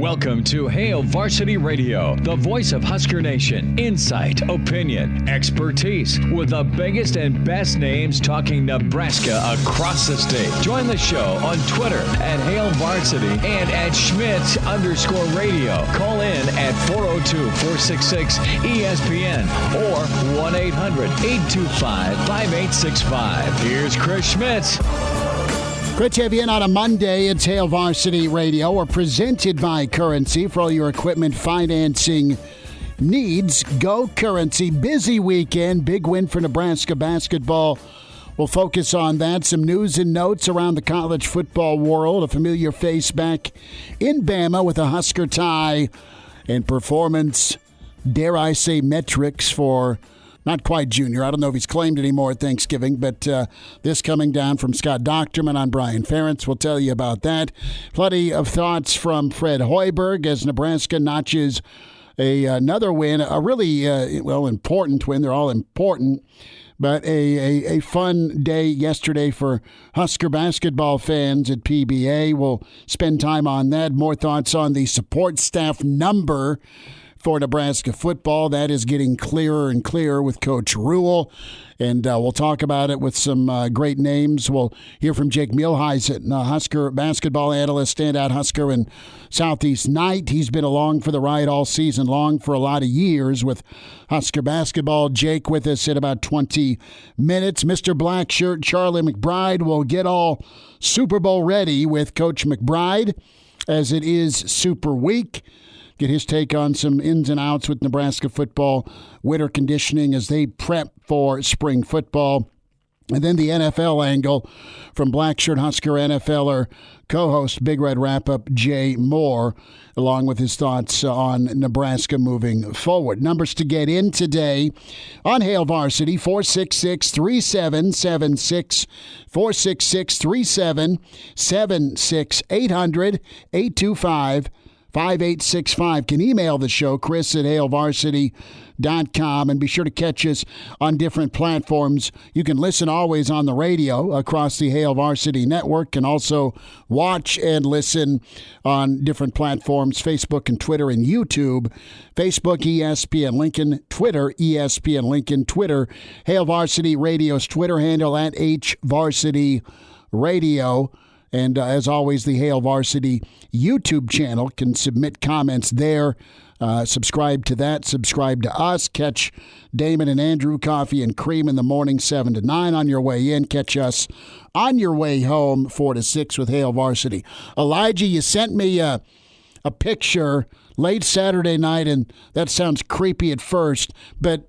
Welcome to Hail Varsity Radio, the voice of Husker Nation. Insight, opinion, expertise, with the biggest and best names talking Nebraska across the state. Join the show on Twitter at Hail Varsity and at Schmidt_radio. Call in at 402-466-ESPN or 1-800-825-5865. Here's Chris Schmidt. Great to have you in on a Monday. It's Hail Varsity Radio. We're presented by Currency for all your equipment financing needs. Go Currency. Busy weekend. Big win for Nebraska basketball. We'll focus on that. Some news and notes around the college football world. A familiar face back in Bama with a Husker tie and performance, dare I say, metrics for not quite junior. I don't know if he's claimed anymore at Thanksgiving, but this coming down from Scott Docterman on Brian Ferentz. We'll tell you about that. Plenty of thoughts from Fred Hoiberg as Nebraska notches another win, a really, important win. They're all important, but a fun day yesterday for Husker basketball fans at PBA. We'll spend time on that. More thoughts on the support staff number for Nebraska football. That is getting clearer and clearer with Coach Rule, and we'll talk about it with some great names. We'll hear from Jake Muhleisen, Husker basketball analyst, standout Husker in Southeast Night. He's been along for the ride all season long for a lot of years with Husker basketball. Jake with us in about 20 minutes. Mr. Blackshirt, Charlie McBride, will get all Super Bowl ready with Coach McBride as it is Super Week. Get his take on some ins and outs with Nebraska football, winter conditioning as they prep for spring football. And then the NFL angle from Blackshirt Husker NFLer co-host Big Red Wrap-Up Jay Moore, along with his thoughts on Nebraska moving forward. Numbers to get in today on Hail Varsity, 466-3776, 466-3776, 800-825-5865. 5865. Can email the show, Chris at hailvarsity.com, and be sure to catch us on different platforms. You can listen always on the radio across the Hail Varsity Network, and also watch and listen on different platforms, Facebook and Twitter and YouTube. Facebook, ESPN Lincoln, Twitter, ESPN Lincoln, Twitter, Hail Varsity Radio's Twitter handle at HVarsity Radio. And as always, the Hail Varsity YouTube channel can submit comments there. Subscribe to that. Subscribe to us. Catch Damon and Andrew Coffee and Cream in the morning, 7 to 9 on your way in. Catch us on your way home, 4 to 6 with Hail Varsity. Elijah, you sent me a picture late Saturday night, and that sounds creepy at first, but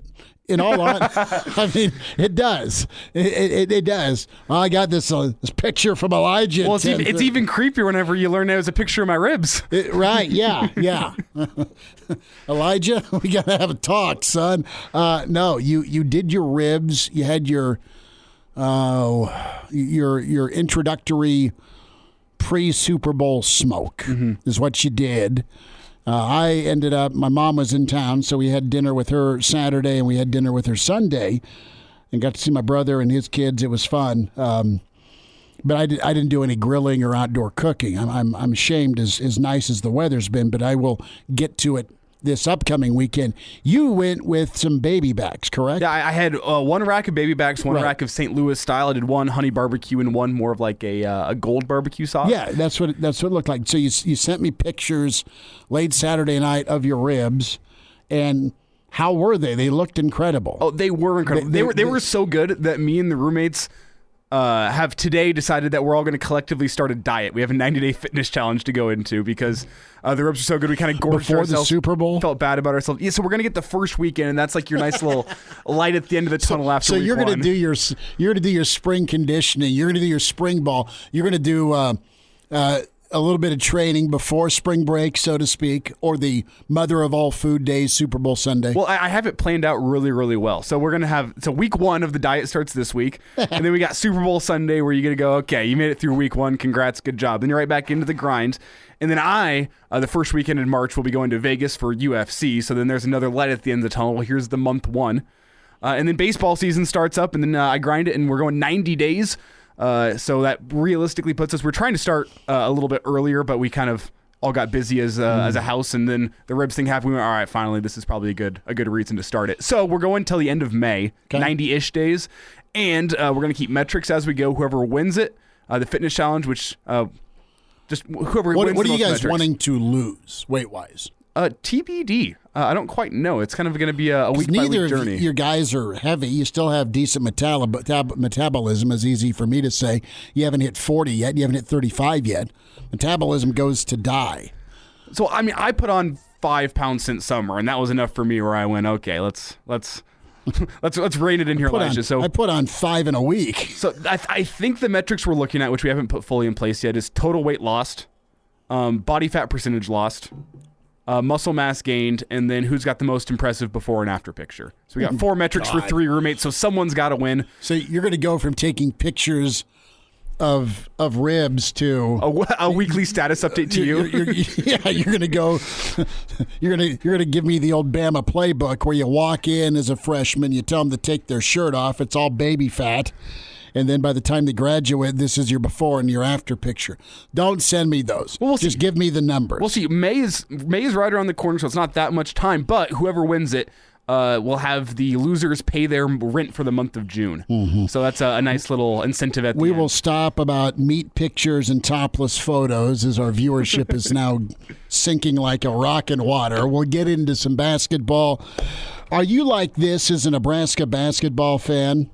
in all honesty, I mean, it does. It does. Well, I got this picture from Elijah. Well, it's even creepier whenever you learn it was a picture of my ribs. Right, yeah. Elijah, we got to have a talk, son. No, you did your ribs. You had your introductory pre-Super Bowl smoke is what you did. I ended up, my mom was in town, so we had dinner with her Saturday and we had dinner with her Sunday and got to see my brother and his kids. It was fun. But I didn't do any grilling or outdoor cooking. I'm ashamed as nice as the weather's been, but I will get to it this upcoming weekend. You went with some baby backs, correct? Yeah, I had one rack of baby backs, one rack of St. Louis style. I did one honey barbecue and one more of like a gold barbecue sauce. Yeah, that's what it looked like. So you sent me pictures late Saturday night of your ribs, and how were they? They looked incredible. Oh, they were incredible. They were so good that me and the roommates have today decided that we're all going to collectively start a diet. We have a 90-day fitness challenge to go into because the ribs are so good. We kind of gorged before ourselves. The Super Bowl? Felt bad about ourselves. Yeah, so we're going to get the first weekend, and that's like your nice little light at the end of the tunnel after week one. So you're going to do your spring conditioning. You're going to do your spring ball. You're going to do a little bit of training before spring break, so to speak, or the mother of all food days, Super Bowl Sunday. Well, I have it planned out really, really well. So we're going to have, week one of the diet starts this week. And then we got Super Bowl Sunday where you're going to go, okay, you made it through week one. Congrats. Good job. Then you're right back into the grind. And then the first weekend in March, will be going to Vegas for UFC. So then there's another light at the end of the tunnel. Here's the month one. And then baseball season starts up, and then I grind it, and we're going 90 days. So that realistically puts us, we're trying to start a little bit earlier, but we kind of all got busy as a house, and then the ribs thing happened. We went, all right, finally, this is probably a good reason to start it. So we're going till the end of May, 90-ish days, and we're going to keep metrics as we go. Whoever wins it, the fitness challenge, which just whoever wins. What are you guys metrics. wanting to lose weight-wise? TBD. I don't quite know. It's kind of going to be a week-by-week journey. Neither of your guys are heavy. You still have decent metabolism, is easy for me to say. You haven't hit 40 yet. You haven't hit 35 yet. Metabolism goes to die. So, I mean, I put on 5 pounds since summer, and that was enough for me where I went, okay, let's rein it in here, Elijah. So I put on 5 in a week. So I think the metrics we're looking at, which we haven't put fully in place yet, is total weight lost, body fat percentage lost, muscle mass gained, and then who's got the most impressive before and after picture. So we got 4 metrics for 3 roommates, so someone's got to win. So you're going to go from taking pictures of ribs to a weekly status update to you. You're going to go. You're going to give me the old Bama playbook where you walk in as a freshman, you tell them to take their shirt off. It's all baby fat. And then by the time they graduate, this is your before and your after picture. Don't send me those. Well, just give me the numbers. We'll see. May is right around the corner, so it's not that much time. But whoever wins it will have the losers pay their rent for the month of June. Mm-hmm. So that's a nice little incentive at the end. We will stop about meat pictures and topless photos as our viewership is now sinking like a rock in water. We'll get into some basketball. Are you like this as a Nebraska basketball fan,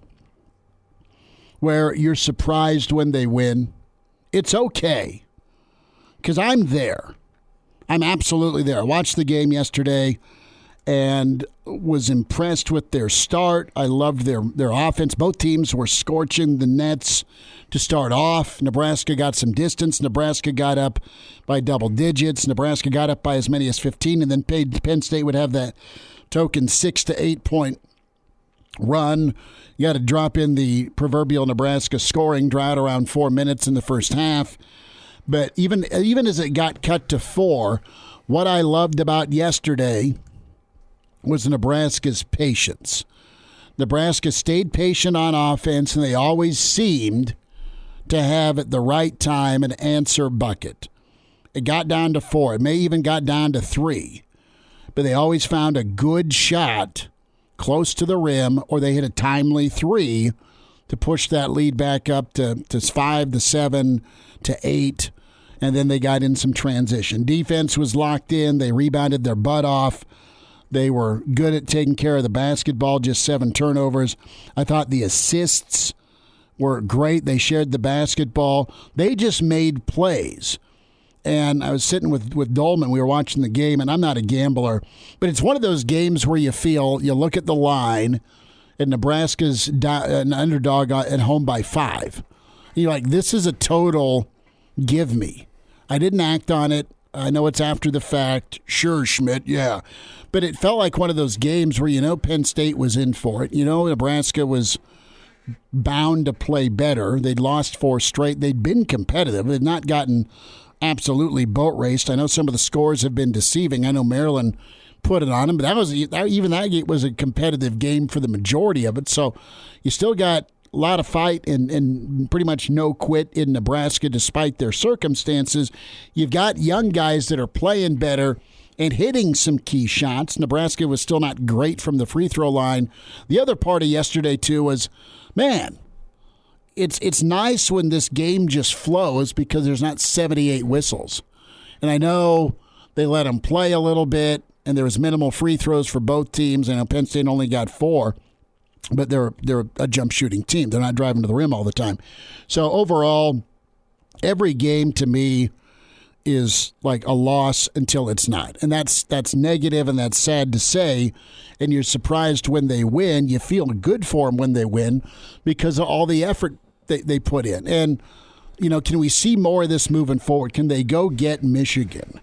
where you're surprised when they win? It's okay, because I'm there. I'm absolutely there. I watched the game yesterday and was impressed with their start. I loved their offense. Both teams were scorching the nets to start off. Nebraska got some distance. Nebraska got up by double digits. Nebraska got up by as many as 15, and then Penn State would have that token 6 to 8 point run. You got to drop in the proverbial Nebraska scoring drought around 4 minutes in the first half. But even as it got cut to 4, what I loved about yesterday was Nebraska's patience. Nebraska stayed patient on offense, and they always seemed to have at the right time an answer bucket. It got down to 4. It may even got down to 3. But they always found a good shot close to the rim, or they hit a timely 3 to push that lead back up to 5 to 7 to 8, and then they got in some transition. Defense was locked in. They rebounded their butt off. They were good at taking care of the basketball, just 7 turnovers. I thought the assists were great. They shared the basketball. They just made plays. And I was sitting with Dolman. We were watching the game, and I'm not a gambler, but it's one of those games where you look at the line, and Nebraska's an underdog at home by 5. And you're like, this is a total give me. I didn't act on it. I know it's after the fact. Sure, Schmidt, yeah. But it felt like one of those games where Penn State was in for it. Nebraska was bound to play better. They'd lost 4 straight. They'd been competitive. They'd not gotten absolutely boat raced. I know some of the scores have been deceiving. I know Maryland put it on them, but that was a competitive game for the majority of it. So you still got a lot of fight and pretty much no quit in Nebraska despite their circumstances. You've got young guys that are playing better and hitting some key shots. Nebraska was still not great from the free throw line. The other part of yesterday, too, was, man, it's nice when this game just flows because there's not 78 whistles. And I know they let them play a little bit, and there was minimal free throws for both teams. I know Penn State only got 4, but they're a jump shooting team. They're not driving to the rim all the time. So overall, every game to me is like a loss until it's not. And that's negative, and that's sad to say. And you're surprised when they win. You feel good for them when they win because of all the effort they put in. And, can we see more of this moving forward? Can they go get Michigan,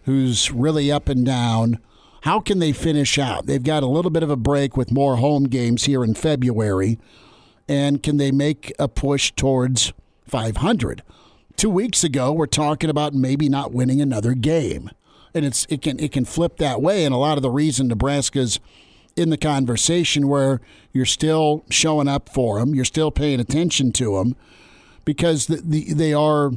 who's really up and down? How can they finish out? They've got a little bit of a break with more home games here in February. And can they make a push towards 500? 2 weeks ago, we're talking about maybe not winning another game. And it can flip that way. And a lot of the reason Nebraska's in the conversation where you're still showing up for them, you're still paying attention to them, because they are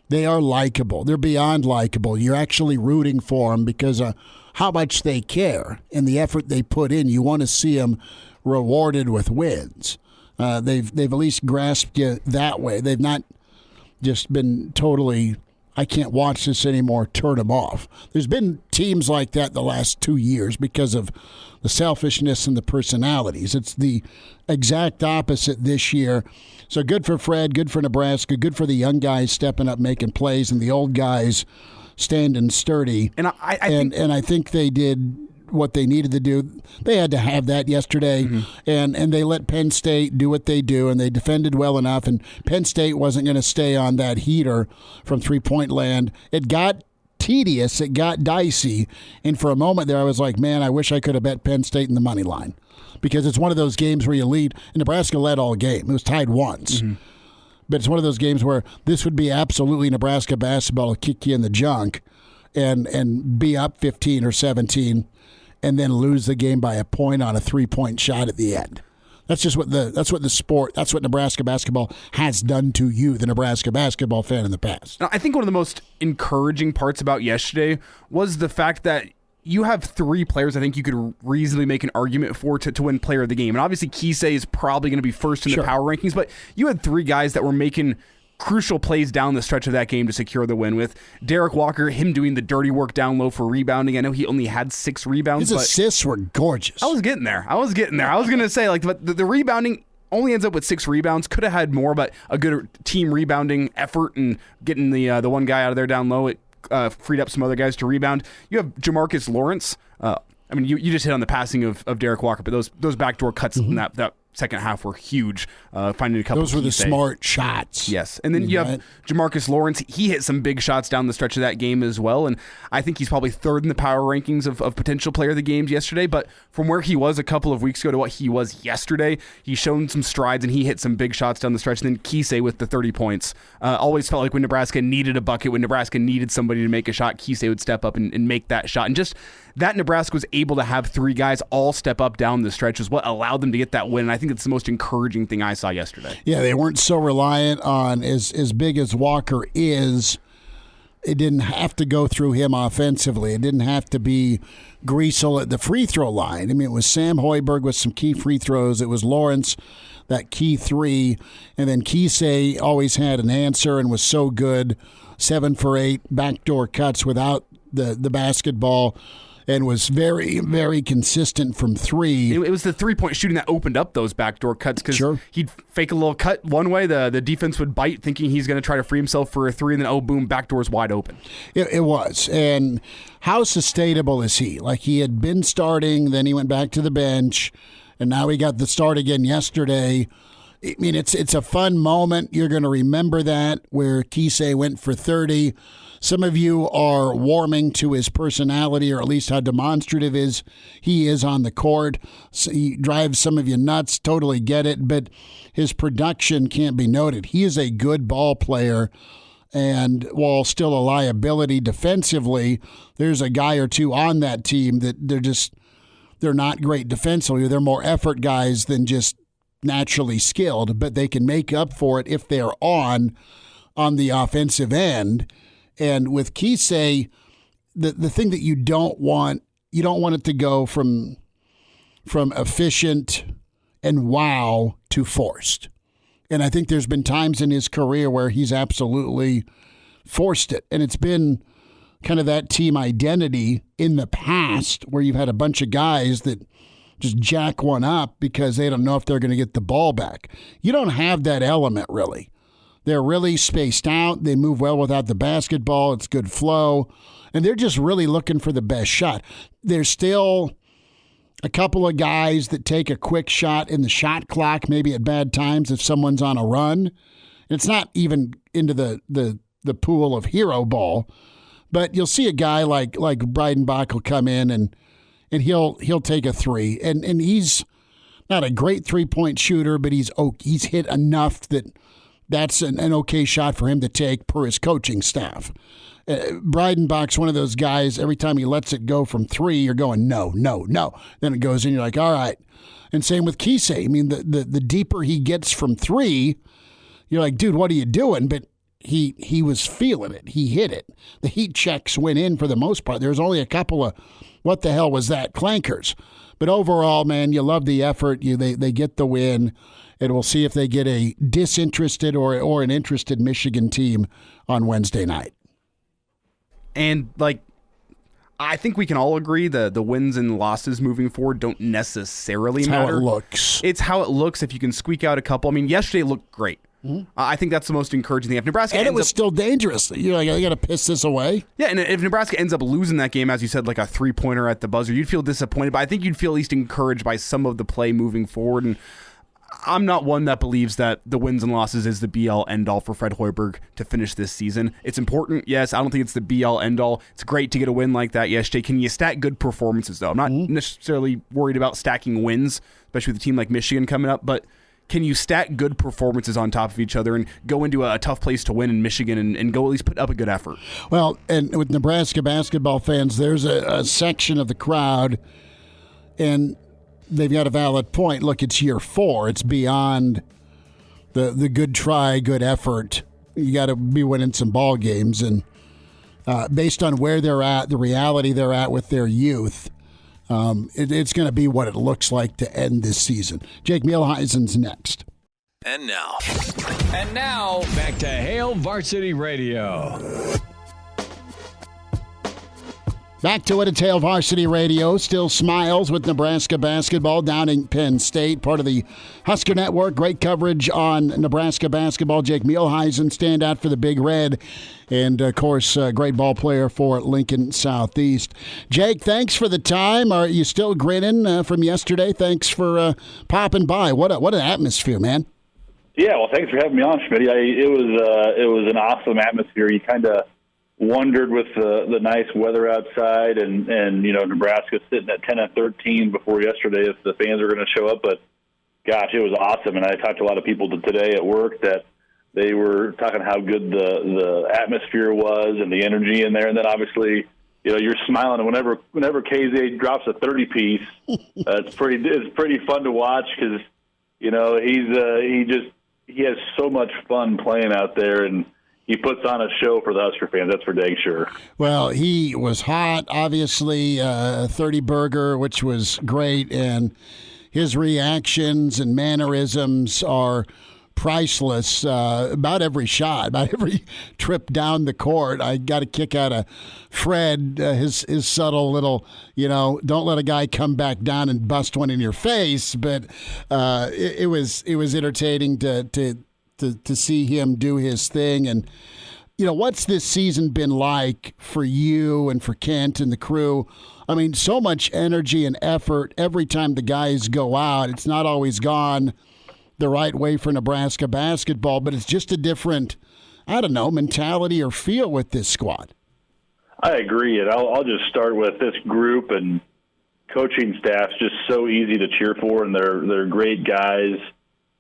They are likable. They're beyond likable. You're actually rooting for them because of how much they care and the effort they put in. You want to see them rewarded with wins. They've at least grasped you that way. They've not just been totally, I can't watch this anymore, turn them off. There's been teams like that the last 2 years because of the selfishness and the personalities. It's the exact opposite this year. So good for Fred, good for Nebraska, good for the young guys stepping up, making plays, and the old guys standing sturdy. And I think they did what they needed to do. They had to have that yesterday, and they let Penn State do what they do, and they defended well enough, and Penn State wasn't going to stay on that heater from three-point land. It got tedious. It got dicey, and for a moment there I was like, man, I wish I could have bet Penn State in the money line because it's one of those games where you lead, and Nebraska led all game. It was tied once. But it's one of those games where this would be absolutely Nebraska basketball to kick you in the junk and be up 15 or 17 and then lose the game by a point on a three-point shot at the end. That's what Nebraska basketball has done to you, the Nebraska basketball fan, in the past. Now, I think one of the most encouraging parts about yesterday was the fact that you have three players I think you could reasonably make an argument for to win player of the game. And obviously Kisei is probably going to be first in the power rankings, but you had three guys that were making crucial plays down the stretch of that game to secure the win, with Derek Walker, him doing the dirty work down low for rebounding. I know he only had 6 rebounds. His assists were gorgeous. I was getting there. I was going to say, but the rebounding only ends up with 6 rebounds. Could have had more, but a good team rebounding effort and getting the one guy out of there down low, it freed up some other guys to rebound. You have Jamarcus Lawrence. You just hit on the passing of Derek Walker, but those backdoor cuts in that second half were huge. Finding a couple. Those were the smart shots. Yes, and then you have Jamarcus Lawrence. He hit some big shots down the stretch of that game as well, and I think he's probably third in the power rankings of potential player of the games yesterday. But from where he was a couple of weeks ago to what he was yesterday, he's shown some strides, and he hit some big shots down the stretch. And then Kisei with the 30 points. Always felt like when Nebraska needed a bucket, when Nebraska needed somebody to make a shot, Kisei would step up and make that shot. And just that Nebraska was able to have 3 guys all step up down the stretch is what allowed them to get that win. And I think it's the most encouraging thing I saw yesterday. Yeah, they weren't so reliant on as big as Walker is. It didn't have to go through him offensively. It didn't have to be Griesel at the free throw line. I mean, it was Sam Hoiberg with some key free throws. It was Lawrence, that key 3. And then Kisei always had an answer and was so good. 7 for 8 backdoor cuts without the basketball. And was very, very consistent from 3. It was the 3-point shooting that opened up those backdoor cuts because he'd fake a little cut one way, the defense would bite thinking he's going to try to free himself for a 3, and then, boom, backdoor's wide open. It was. And how sustainable is he? Like, he had been starting, then he went back to the bench, and now he got the start again yesterday. I mean, it's a fun moment. You're going to remember that, where Kisei went for 30. Some of you are warming to his personality, or at least how demonstrative he is on the court. So he drives some of you nuts, totally get it, but his production can't be noted. He is a good ball player, and while still a liability defensively, there's a guy or two on that team that they're not great defensively. They're more effort guys than just naturally skilled, but they can make up for it if they're on the offensive end. And with Kisei, the thing that you don't want it to go from efficient and wow to forced. And I think there's been times in his career where he's absolutely forced it. And it's been kind of that team identity in the past where you've had a bunch of guys that just jack one up because they don't know if they're going to get the ball back. You don't have that element, really. They're really spaced out. They move well without the basketball. It's good flow. And they're just really looking for the best shot. There's still a couple of guys that take a quick shot in the shot clock, maybe at bad times if someone's on a run. It's not even into the pool of hero ball. But you'll see a guy like Breidenbach will come in and he'll take a 3. And he's not a great 3-point shooter, but he's hit enough that's an okay shot for him to take per his coaching staff. Breidenbach's one of those guys, every time he lets it go from 3, you're going, no. Then it goes in, you're like, all right. And same with Kisei. I mean, the deeper he gets from 3, you're like, dude, what are you doing? But he was feeling it. He hit it. The heat checks went in for the most part. There was only a couple of, what the hell was that, clankers. But overall, man, you love the effort. They get the win, and we'll see if they get a disinterested or an interested Michigan team on Wednesday night. And, I think we can all agree the wins and losses moving forward don't necessarily matter. How it looks. It's how it looks if you can squeak out a couple. I mean, yesterday looked great. Mm-hmm. I think that's the most encouraging thing. If Nebraska and it was still dangerous. You're like, I got to piss this away. Yeah, and if Nebraska ends up losing that game, as you said, like a three-pointer at the buzzer, you'd feel disappointed. But I think you'd feel at least encouraged by some of the play moving forward. And I'm not one that believes that the wins and losses is the be-all, end-all for Fred Hoiberg to finish this season. It's important, yes. I don't think it's the be-all, end-all. It's great to get a win like that yesterday. Can you stack good performances, though? I'm not necessarily worried about stacking wins, especially with a team like Michigan coming up, but can you stack good performances on top of each other and go into a tough place to win in Michigan and go at least put up a good effort? Well, and with Nebraska basketball fans, there's a section of the crowd, and they've got a valid point. Look, it's year 4. It's beyond the good try, good effort. You got to be winning some ball games, and based on where they're at, the reality they're at with their youth, it's going to be what it looks like to end this season. Jake Muhleisen's next. And now, back to Hail Varsity Radio. Back to it at Hail Varsity Radio. Still smiles with Nebraska basketball down in Penn State, part of the Husker Network. Great coverage on Nebraska basketball. Jake Muhleisen, standout for the Big Red. And, of course, great ball player for Lincoln Southeast. Jake, thanks for the time. Are you still grinning from yesterday? Thanks for popping by. What an atmosphere, man. Yeah, well, thanks for having me on, Schmidt. It was an awesome atmosphere. You kind of wondered with the nice weather outside and Nebraska sitting at 10-13 before yesterday if the fans are going to show up. But, gosh, it was awesome. And I talked to a lot of people today at work that they were talking how good the atmosphere was and the energy in there. And then, obviously, you're smiling. And whenever KZ drops a 30-piece, it's pretty fun to watch because, he has so much fun playing out there, and he puts on a show for the Husker fans, that's for dang sure. Well, he was hot, obviously, 30-burger, which was great, and his reactions and mannerisms are priceless about every shot, about every trip down the court. I got a kick out of Fred, his subtle little, don't let a guy come back down and bust one in your face, but it was entertaining to see him do his thing. And, what's this season been like for you and for Kent and the crew? I mean, so much energy and effort every time the guys go out. It's not always gone the right way for Nebraska basketball, but it's just a different, mentality or feel with this squad. I agree. And I'll just start with this group and coaching staff's just so easy to cheer for, and they're great guys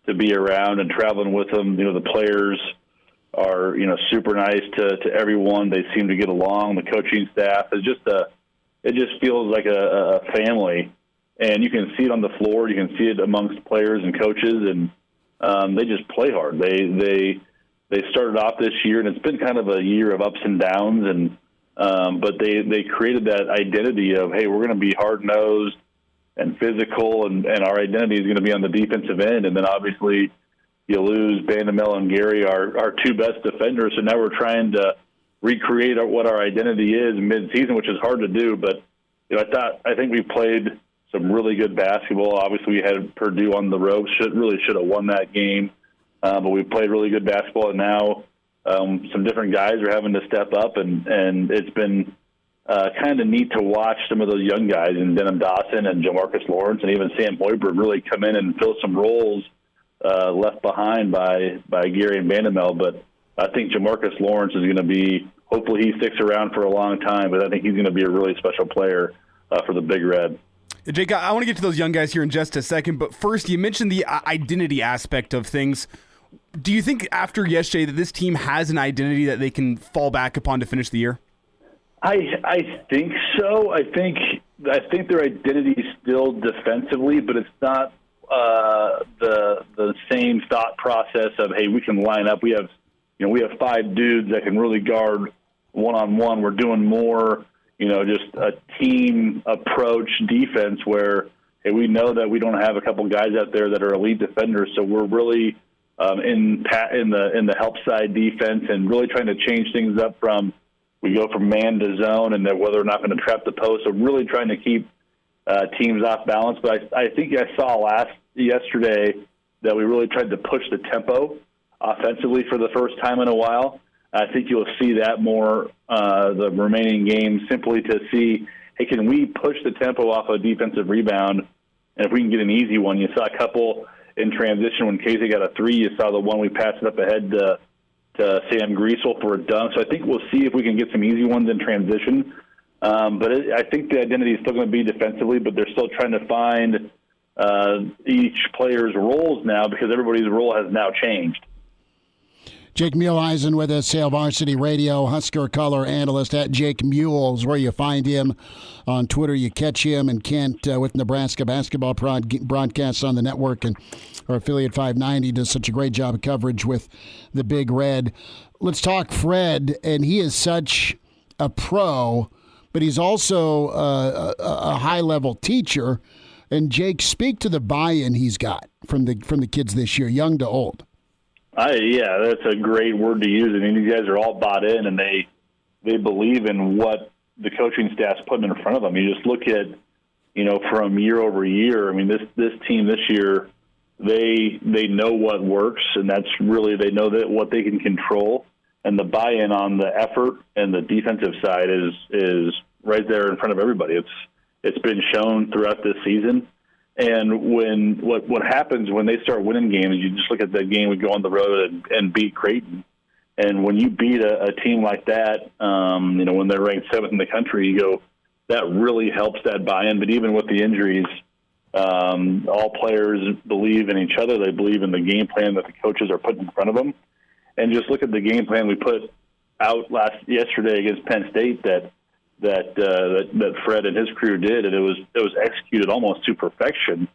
to be around and traveling with them. The players are, super nice to everyone. They seem to get along. The coaching staff is it just feels like a family, and you can see it on the floor. You can see it amongst players and coaches, and they just play hard. They started off this year, and it's been kind of a year of ups and downs, and but they created that identity of, hey, we're going to be hard-nosed and physical, and our identity is going to be on the defensive end. And then obviously you lose Bandamel and Gary, our two best defenders. So now we're trying to recreate what our identity is mid-season, which is hard to do. But I think we played some really good basketball. Obviously we had Purdue on the road. Should have won that game. But we played really good basketball, and now some different guys are having to step up, and it's been kind of neat to watch some of those young guys in Denham Dawson and Jamarcus Lawrence and even Sam Hoiberg really come in and fill some roles left behind by Gary and Bandamel. But I think Jamarcus Lawrence is going to be, hopefully he sticks around for a long time, but I think he's going to be a really special player for the Big Red. Jake, I want to get to those young guys here in just a second, but first you mentioned the identity aspect of things. Do you think after yesterday that this team has an identity that they can fall back upon to finish the year? I think so. I think their identity is still defensively, but it's not the same thought process of, hey, we can line up. We have we have 5 dudes that can really guard one-on-one. We're doing more, just a team approach defense where, hey, we know that we don't have a couple guys out there that are elite defenders, so we're really in the help side defense and really trying to change things up from we go from man to zone and that whether or not going to trap the post. So really trying to keep teams off balance. But I think I saw yesterday that we really tried to push the tempo offensively for the first time in a while. I think you'll see that more the remaining games simply to see, hey, can we push the tempo off a defensive rebound? And if we can get an easy one, you saw a couple in transition when Casey got a 3. You saw the one we passed up ahead to Sam Griesel for a dunk. So I think we'll see if we can get some easy ones in transition. But I think the identity is still going to be defensively, but they're still trying to find each player's roles now because everybody's role has now changed. Jake Muhleisen with us, Hail Varsity Radio, Husker color analyst at Jake Mules, where you find him on Twitter. You catch him and Kent with Nebraska basketball broadcasts on the network, and our affiliate 590 does such a great job of coverage with the Big Red. Let's talk Fred, and he is such a pro, but he's also a high-level teacher. And Jake, speak to the buy-in he's got from the kids this year, young to old. Yeah, that's a great word to use. I mean, these guys are all bought in, and they believe in what the coaching staff's putting in front of them. You just look at, from year over year. I mean, this team this year, they know what works, and that's really they know that what they can control, and the buy-in on the effort and the defensive side is right there in front of everybody. It's been shown throughout this season. And what happens when they start winning games, you just look at that game, we go on the road and beat Creighton. And when you beat a team like that, when they're ranked 7th in the country, you go, that really helps that buy-in. But even with the injuries, all players believe in each other. They believe in the game plan that the coaches are putting in front of them. And just look at the game plan we put out yesterday against Penn State that Fred and his crew did, and it was executed almost to perfection.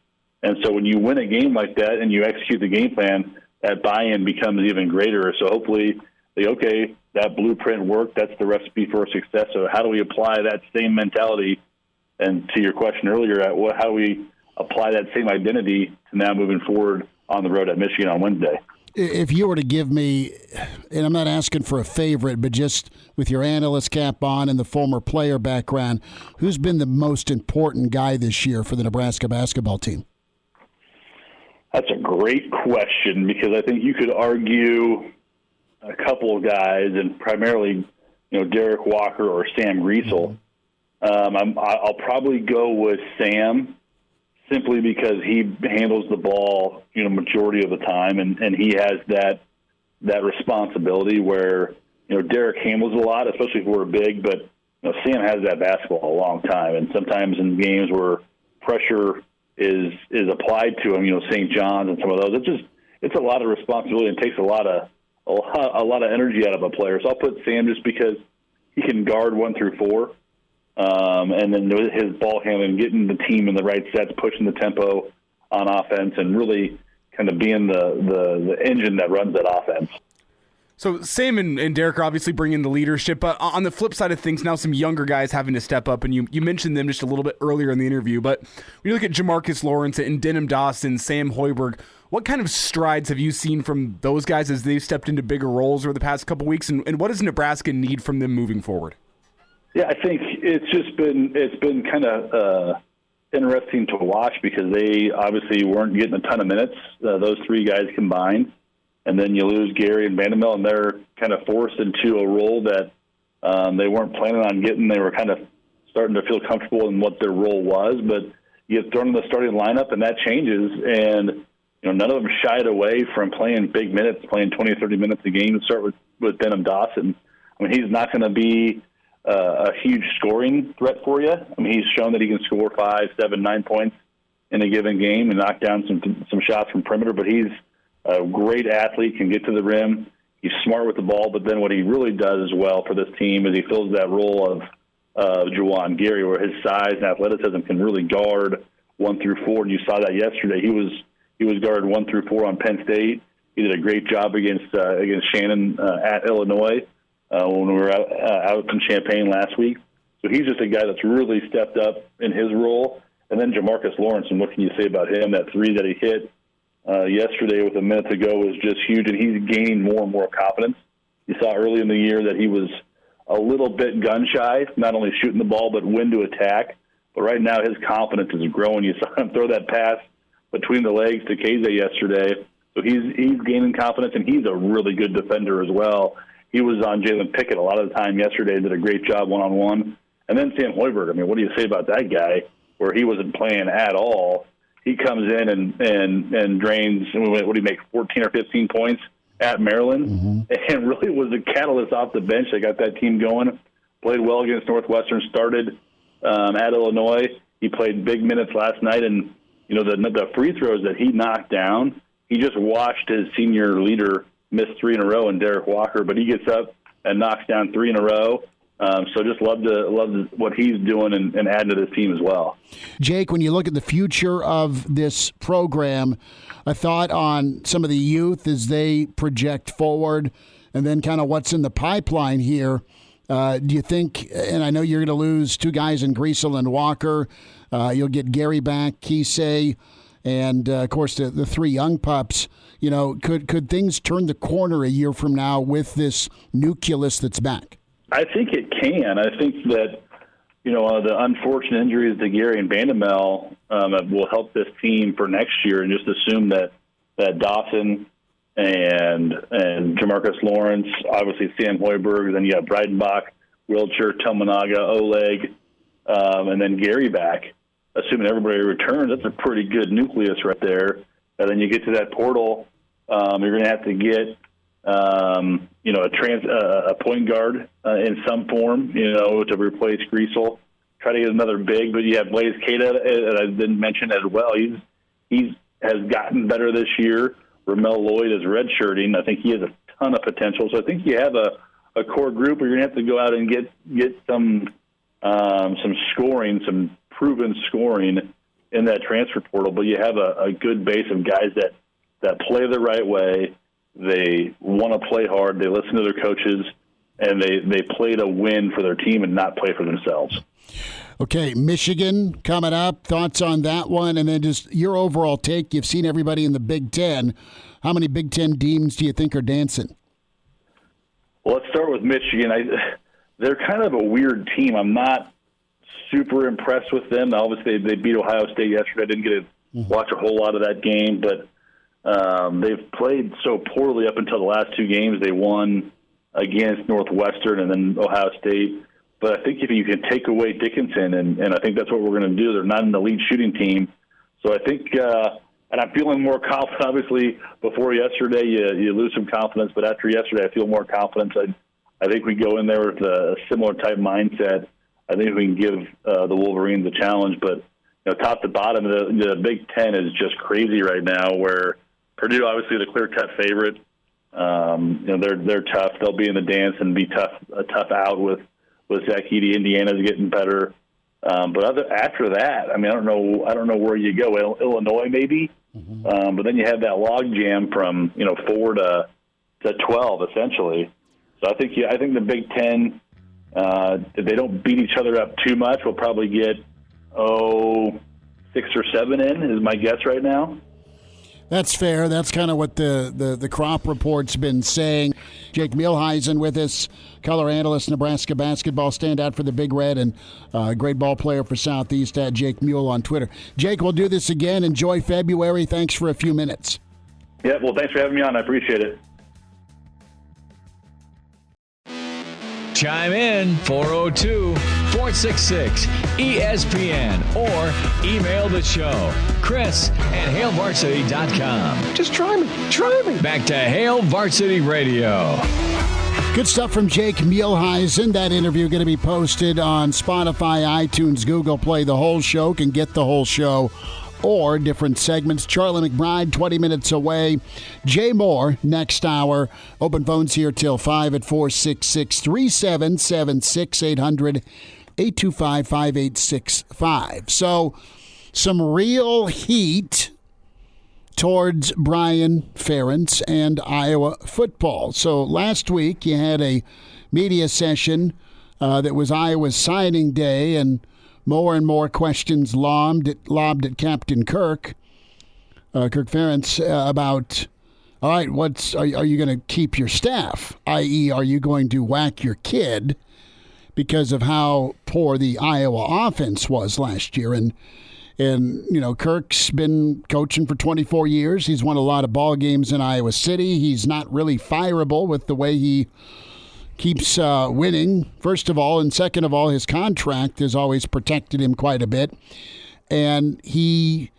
And so when you win a game like that and you execute the game plan, that buy-in becomes even greater. So hopefully, that blueprint worked. That's the recipe for success. So how do we apply that same mentality? And to your question earlier, how do we apply that same identity to now moving forward on the road at Michigan on Wednesday? If you were to give me, and I'm not asking for a favorite, but just with your analyst cap on and the former player background, who's been the most important guy this year for the Nebraska basketball team? That's a great question because I think you could argue a couple of guys, and primarily, Derek Walker or Sam Griesel. I'll probably go with Sam, simply because he handles the ball, majority of the time, and he has that responsibility where, Derek handles a lot, especially if we're big, but Sam has that basketball a long time, and sometimes in games where pressure is applied to him, St. John's and some of those, it's a lot of responsibility and takes a lot of energy out of a player. So I'll put Sam just because he can guard 1 through 4. And then his ball handling, getting the team in the right sets, pushing the tempo on offense, and really kind of being the engine that runs that offense. So Sam and Derek are obviously bringing the leadership, but on the flip side of things, now some younger guys having to step up, and you mentioned them just a little bit earlier in the interview, but when you look at Jamarcus Lawrence and Denham Dawson, Sam Hoiberg, what kind of strides have you seen from those guys as they've stepped into bigger roles over the past couple weeks, and what does Nebraska need from them moving forward? Yeah, I think it's been kind of interesting to watch because they obviously weren't getting a ton of minutes, those 3 guys combined. And then you lose Gary and Vanderbilt, and they're kind of forced into a role that they weren't planning on getting. They were kind of starting to feel comfortable in what their role was. But you get thrown in the starting lineup, and that changes. And, none of them shied away from playing big minutes, playing 20 or 30 minutes a game. Start with Denham Dawson. I mean, he's not going to be a huge scoring threat for you. I mean, he's shown that he can score 5, 7, 9 points in a given game and knock down some shots from perimeter, but he's a great athlete, can get to the rim. He's smart with the ball, but then what he really does as well for this team is he fills that role of Juwan Gary, where his size and athleticism can really guard 1 through 4. And you saw that yesterday. He was guarded 1 through 4 on Penn State. He did a great job against Shannon at Illinois when we were out in Champaign last week. So he's just a guy that's really stepped up in his role. And then Jamarcus Lawrence, and what can you say about him? That three that he hit yesterday with a minute to go was just huge, and he's gaining more and more confidence. You saw early in the year that he was a little bit gun-shy, not only shooting the ball but when to attack. But right now his confidence is growing. You saw him throw that pass between the legs to Keze yesterday. So he's gaining confidence, and he's a really good defender as well. He was on Jalen Pickett a lot of the time yesterday, did a great job one-on-one. And then Sam Hoiberg, I mean, what do you say about that guy where he wasn't playing at all? He comes in and drains, what do you make, 14 or 15 points at Maryland, and really was the catalyst off the bench that got that team going. Played well against Northwestern, started at Illinois. He played big minutes last night, and the free throws that he knocked down, he just watched his senior leader miss three in a row in Derek Walker, but he gets up and knocks down three in a row. So just love what he's doing and adding to this team as well. Jake, when you look at the future of this program, a thought on some of the youth as they project forward, and then kind of what's in the pipeline here. Do you think, and I know you're going to lose two guys in Griesel and Walker, you'll get Gary back, Kise, and, of course, the three young pups. Could things turn the corner a year from now with this nucleus that's back? I think it can. I think that, the unfortunate injuries to Gary and Bandamel will help this team for next year, and just assume that Dawson and Jamarcus Lawrence, obviously Sam Hoiberg, then you have Breidenbach, Wilcher, Tominaga, Oleg, and then Gary back. Assuming everybody returns, that's a pretty good nucleus right there. And then you get to that portal, you're going to have to get a point guard in some form, to replace Griesel. Try to get another big, but you have Blaise Keita, and I didn't mention as well. He has gotten better this year. Ramel Lloyd is redshirting. I think he has a ton of potential. So I think you have a core group where you're going to have to go out and get some scoring, some proven scoring in that transfer portal. But you have a good base of guys that play the right way. They want to play hard. They listen to their coaches, and they play to win for their team and not play for themselves. Okay, Michigan coming up. Thoughts on that one? And then just your overall take. You've seen everybody in the Big Ten. How many Big Ten teams do you think are dancing? Well, let's start with Michigan. They're kind of a weird team. I'm not super impressed with them. Obviously, they beat Ohio State yesterday. I didn't get to watch a whole lot of that game, but they've played so poorly up until the last two games. They won against Northwestern and then Ohio State. But I think if you can take away Dickinson, and I think that's what we're going to do, they're not an elite shooting team. So I think, and I'm feeling more confident. Obviously, before yesterday, you lose some confidence, but after yesterday, I feel more confidence. I think we go in there with a similar type mindset. I think we can give the Wolverines a challenge. But top to bottom, the Big Ten is just crazy right now. Where Purdue, obviously, the clear-cut favorite. They're tough. They'll be in the dance and be a tough out with Zach Edey. Indiana's getting better. But after that, I don't know where you go. Illinois maybe, but then you have that log jam from 4 to 12 essentially. So I think the Big Ten, if they don't beat each other up too much, we'll probably get 6 or 7 in is my guess right now. That's fair. That's kind of what the crop report's been saying. Jake Muhleisen with us, color analyst, Nebraska basketball standout for the Big Red, and great ball player for Southeast at Jake Mule on Twitter. Jake, we'll do this again. Enjoy February. Thanks for a few minutes. Yeah, well, thanks for having me on. I appreciate it. Chime in 402-466-ESPN or email the show, Chris@HailVarsity.com. Just try me. Back to Hail Varsity Radio. Good stuff from Jake Muhleisen. That interview going to be posted on Spotify, iTunes, Google Play. The whole show can get the whole show or different segments. Charlie McBride, 20 minutes away. Jay Moore, next hour. Open phones here till 5 at 466-3776, 800-825-5865. So some real heat towards Brian Ferentz and Iowa football. So last week you had a media session that was Iowa's signing day, and more and more questions lobbed at Captain Kirk Ferentz, about, all right, are you going to keep your staff? I.e., are you going to whack your kid because of how poor the Iowa offense was last year? And Kirk's been coaching for 24 years. He's won a lot of ball games in Iowa City. He's not really fireable with the way he keeps winning, first of all. And second of all, his contract has always protected him quite a bit. And he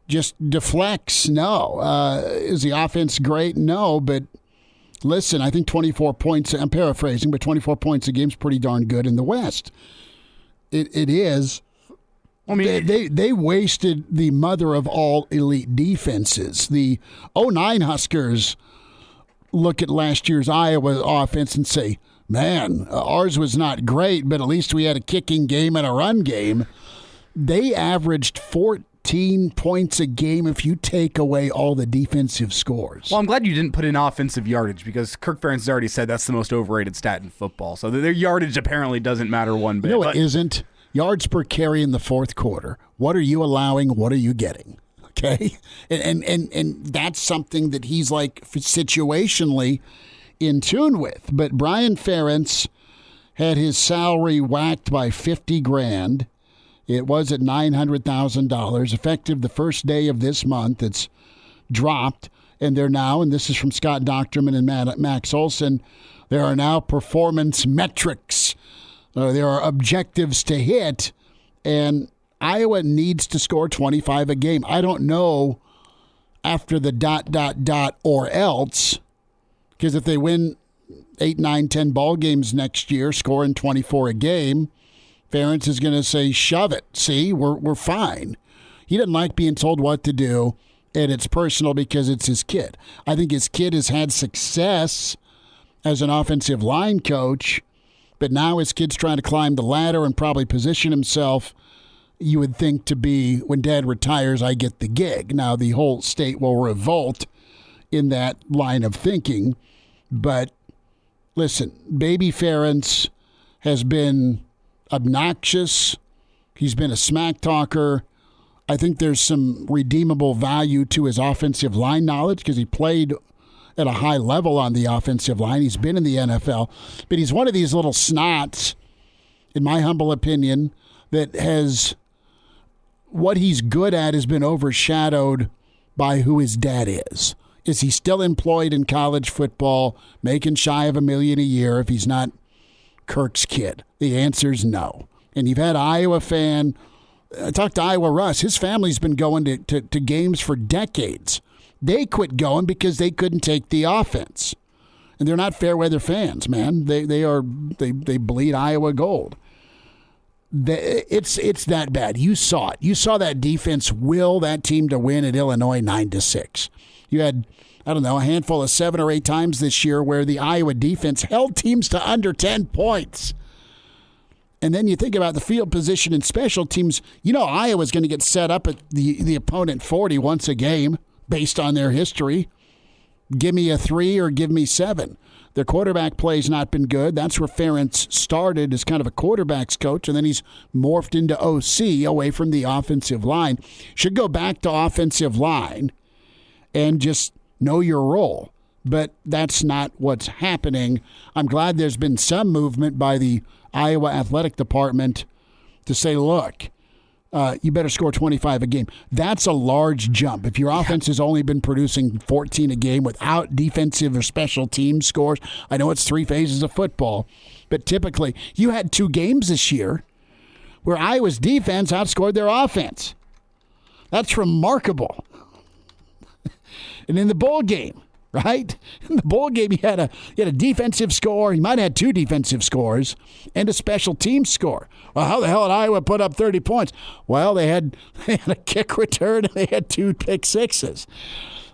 just deflects. No. Is the offense great? No. But listen, I think 24 points, I'm paraphrasing, but 24 points a game is pretty darn good in the West. It is. I mean, they wasted the mother of all elite defenses. The 09 Huskers look at last year's Iowa offense and say, man, ours was not great, but at least we had a kicking game and a run game. They averaged 14 points a game if you take away all the defensive scores. Well, I'm glad you didn't put in offensive yardage, because Kirk Ferentz has already said that's the most overrated stat in football. So their yardage apparently doesn't matter one bit. No, it isn't. Yards per carry in the fourth quarter. What are you allowing? What are you getting? Okay? And that's something that he's like situationally in tune with. But Brian Ferentz had his salary whacked by $50,000. It was at $900,000. Effective the first day of this month, it's dropped. And they're now, and this is from Scott Docterman and Max Olson, there are now performance metrics. There are objectives to hit, and Iowa needs to score 25 a game. I don't know after the ... or else, because if they win 8, 9, 10 ball games next year, scoring 24 a game, Ferentz is going to say, shove it. See, we're fine. He doesn't like being told what to do, and it's personal because it's his kid. I think his kid has had success as an offensive line coach, but now his kid's trying to climb the ladder and probably position himself, you would think, to be, when dad retires, I get the gig. Now, the whole state will revolt in that line of thinking. But listen, baby Ferentz has been obnoxious. He's been a smack talker. I think there's some redeemable value to his offensive line knowledge because he played at a high level on the offensive line. He's been in the NFL, but he's one of these little snots, in my humble opinion, that has, what he's good at has been overshadowed by who his dad is. Is he still employed in college football, making shy of $1 million a year if he's not Kirk's kid? The answer's no. And you've had an Iowa fan. I talked to Iowa Russ. His family's been going to games for decades. They quit going because they couldn't take the offense. And they're not fair weather fans, man. They bleed Iowa gold. It's that bad. You saw it. You saw that defense will that team to win at Illinois 9-6. You had, I don't know, a handful of 7 or 8 times this year where the Iowa defense held teams to under 10 points. And then you think about the field position and special teams. You know Iowa's going to get set up at the opponent 40 once a game based on their history. Give me a 3 or give me 7. Their quarterback play's not been good. That's where Ferentz started as kind of a quarterback's coach, and then he's morphed into OC away from the offensive line. Should go back to offensive line and just know your role. But that's not what's happening. I'm glad there's been some movement by the Iowa Athletic Department to say, look, you better score 25 a game. That's a large jump. If your offense has only been producing 14 a game without defensive or special team scores, I know it's 3 phases of football, but typically you had 2 games this year where Iowa's defense outscored their offense. That's remarkable. And in the bowl game, right? In the bowl game, you had a defensive score. You might have had 2 defensive scores and a special team score. Well, how the hell did Iowa put up 30 points? Well, they had a kick return and they had 2 pick sixes.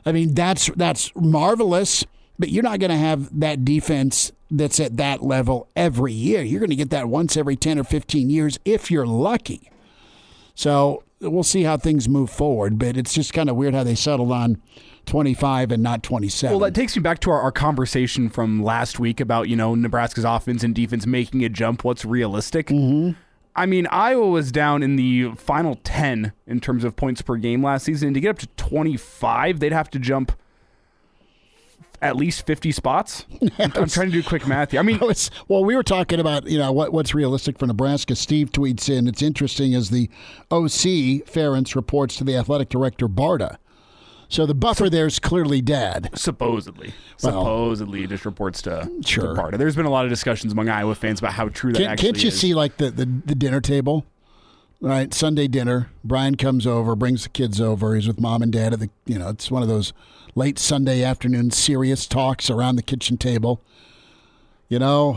I mean, that's marvelous, but you're not going to have that defense that's at that level every year. You're going to get that once every 10 or 15 years if you're lucky. So we'll see how things move forward. But it's just kind of weird how they settled on 25 and not 27. Well, that takes me back to our conversation from last week about, Nebraska's offense and defense making a jump. What's realistic? Mm-hmm. I mean, Iowa was down in the final 10 in terms of points per game last season. And to get up to 25, they'd have to jump at least 50 spots. I'm trying to do quick math here. I mean, we were talking about, what's realistic for Nebraska. Steve tweets in, it's interesting as the OC, Ferentz, reports to the athletic director, Barta. So the buffer there's clearly dead. Supposedly. Supposedly just reports to Barta. There's been a lot of discussions among Iowa fans about how true that actually is. Can't you see like the dinner table? Right, Sunday dinner. Brian comes over, brings the kids over. He's with mom and dad at it's one of those late Sunday afternoon serious talks around the kitchen table. We're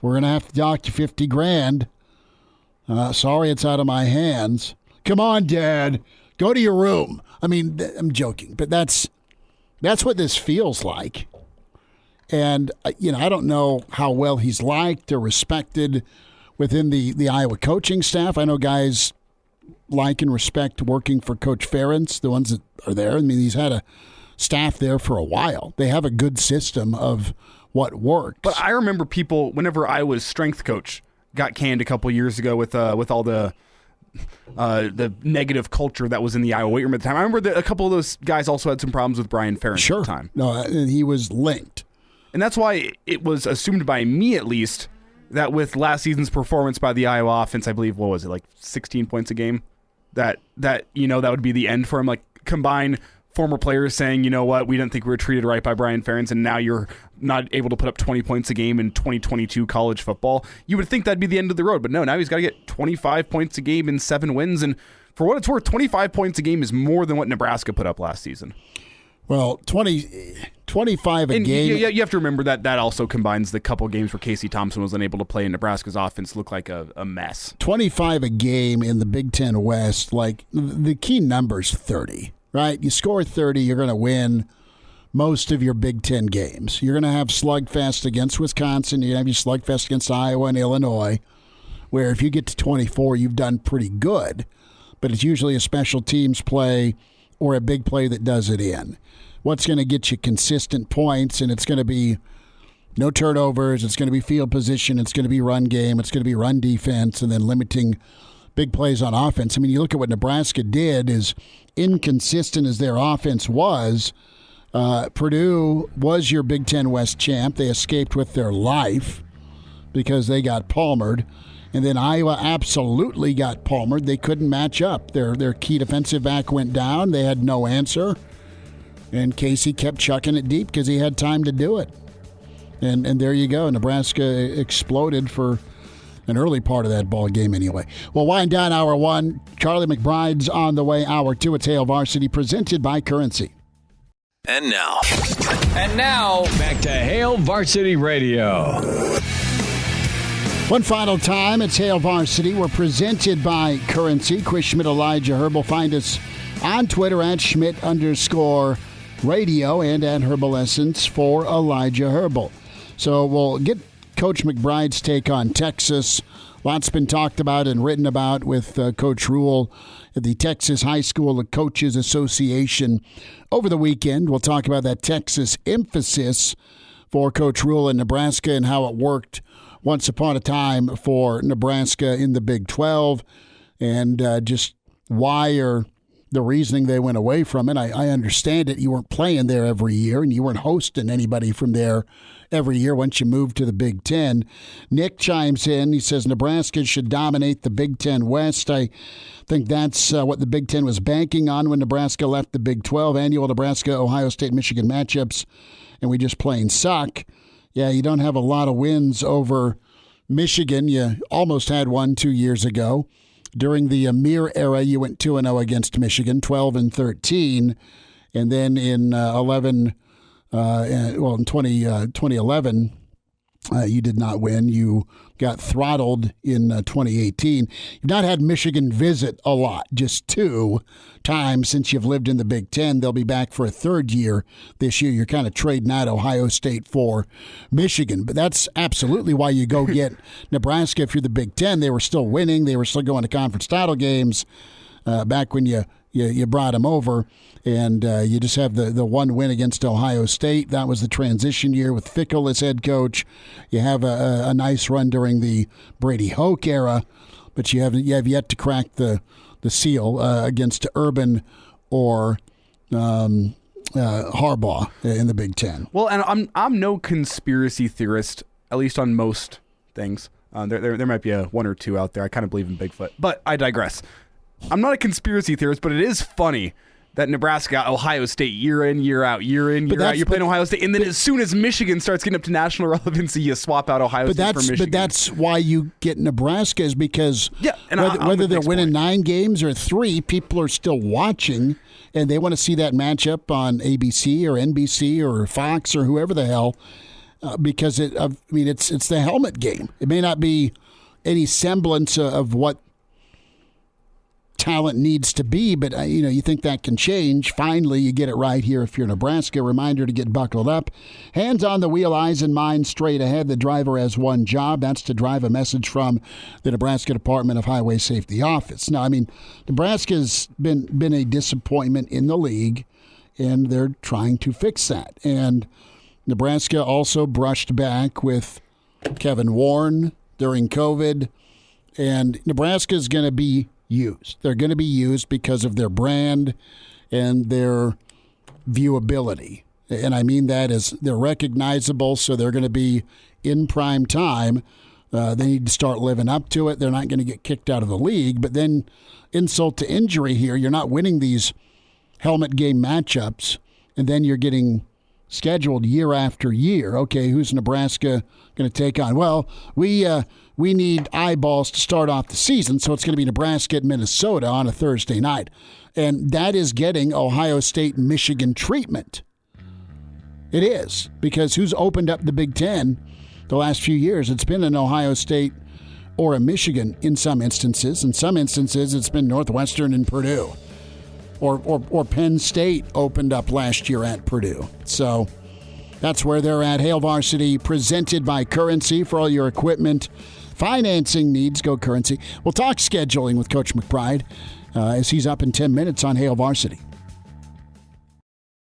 going to have to dock you $50,000. Sorry, it's out of my hands. Come on, Dad. Go to your room. I mean, I'm joking, but that's what this feels like. And, I don't know how well he's liked or respected within the Iowa coaching staff. I know guys like and respect working for Coach Ferentz, the ones that are there. I mean, he's had a staff there for a while. They have a good system of what works. But I remember people, whenever Iowa's strength coach got canned a couple years ago with all the negative culture that was in the Iowa weight room at the time. I remember that a couple of those guys also had some problems with Brian Ferentz at the time. No, he was linked. And that's why it was assumed by me, at least, that with last season's performance by the Iowa offense, I believe, what was it, like 16 points a game? That would be the end for him. Like, combine former players saying, you know what, we didn't think we were treated right by Brian Ferentz, and now you're not able to put up 20 points a game in 2022 college football. You would think that'd be the end of the road, but no, now he's got to get 25 points a game in 7 wins, and for what it's worth, 25 points a game is more than what Nebraska put up last season. Well, 25 a game. You have to remember that also combines the couple games where Casey Thompson was unable to play and Nebraska's offense looked like a mess. 25 a game in the Big Ten West, like the key number's 30, right? You score 30, you're going to win most of your Big Ten games. You're going to have slugfest against Wisconsin. You're going to have your slugfest against Iowa and Illinois, where if you get to 24, you've done pretty good. But it's usually a special teams play or a big play that does it in. What's going to get you consistent points, and it's going to be no turnovers, it's going to be field position, it's going to be run game, it's going to be run defense, and then limiting big plays on offense. I mean, you look at what Nebraska did, is inconsistent as their offense was. Purdue was your Big Ten West champ. They escaped with their life because they got palmered. And then Iowa absolutely got palmered. They couldn't match up. Their key defensive back went down. They had no answer. And Casey kept chucking it deep because he had time to do it. And there you go. Nebraska exploded for an early part of that ball game anyway. We'll wind down hour one. Charlie McBride's on the way. Hour two at Hail Varsity, presented by Currency. And now, back to Hail Varsity Radio. One final time, it's Hail Varsity. We're presented by Currency. Chris Schmidt, Elijah Herbel. Find us on Twitter at Schmidt_radio and at Herbal Essence for Elijah Herbel. So we'll get Coach McBride's take on Texas. Lots been talked about and written about with Coach Rule at the Texas High School Coaches Association over the weekend. We'll talk about that Texas emphasis for Coach Rule in Nebraska and how it worked once upon a time for Nebraska in the Big 12 and just why or the reasoning they went away from it. I understand it. You weren't playing there every year and you weren't hosting anybody from there every year once you moved to the Big Ten. Nick chimes in. He says Nebraska should dominate the Big Ten West. I think that's what the Big Ten was banking on when Nebraska left the Big 12. Annual Nebraska, Ohio State, Michigan matchups, and we just plain suck. Yeah, you don't have a lot of wins over Michigan. You almost had one 2 years ago. During the Amir era, you went 2-0 against Michigan, 12-13. And then in 2011, you did not win. You got throttled in 2018. You've not had Michigan visit a lot, just 2 times since you've lived in the Big Ten. They'll be back for a third year this year. You're kind of trading out Ohio State for Michigan. But that's absolutely why you go get Nebraska if you're the Big Ten. They were still winning. They were still going to conference title games. back when you brought him over. And you just have the one win against Ohio State. That was the transition year with Fickell as head coach. You have a nice run during the Brady Hoke era, but you have yet to crack the seal against Urban or Harbaugh in the Big Ten. Well, and I'm no conspiracy theorist, at least on most things. There might be one or two out there. I kind of believe in Bigfoot, but I digress. I'm not a conspiracy theorist, but it is funny that Nebraska got Ohio State year in, year out. You're playing Ohio State, and then as soon as Michigan starts getting up to national relevancy, you swap out Ohio State for Michigan. But that's why you get Nebraska, is because whether they're winning 9 games or 3, people are still watching, and they want to see that matchup on ABC or NBC or Fox or whoever the hell, because it's the helmet game. It may not be any semblance of what talent needs to be, but you think that can change. Finally, you get it right here if you're Nebraska. Reminder to get buckled up. Hands on the wheel, eyes and mind straight ahead. The driver has one job. That's to drive a message from the Nebraska Department of Highway Safety Office. Now, Nebraska's been a disappointment in the league, and they're trying to fix that. And Nebraska also brushed back with Kevin Warren during COVID, and Nebraska's going to be used. They're going to be used because of their brand and their viewability. And I mean that as they're recognizable, so they're going to be in prime time. They need to start living up to it. They're not going to get kicked out of the league. But then insult to injury here, you're not winning these helmet game matchups, and then you're getting scheduled year after year. Okay, who's Nebraska going to take on? Well, we need eyeballs to start off the season, so it's going to be Nebraska at Minnesota on a Thursday night. And that is getting Ohio State and Michigan treatment. It is, because who's opened up the Big Ten the last few years? It's been an Ohio State or a Michigan in some instances. In some instances, it's been Northwestern and Purdue. Or Penn State opened up last year at Purdue. So that's where they're at. Hail Varsity, presented by Currency. For all your equipment financing needs, go Currency. We'll talk scheduling with Coach McBride as he's up in 10 minutes on Hail Varsity.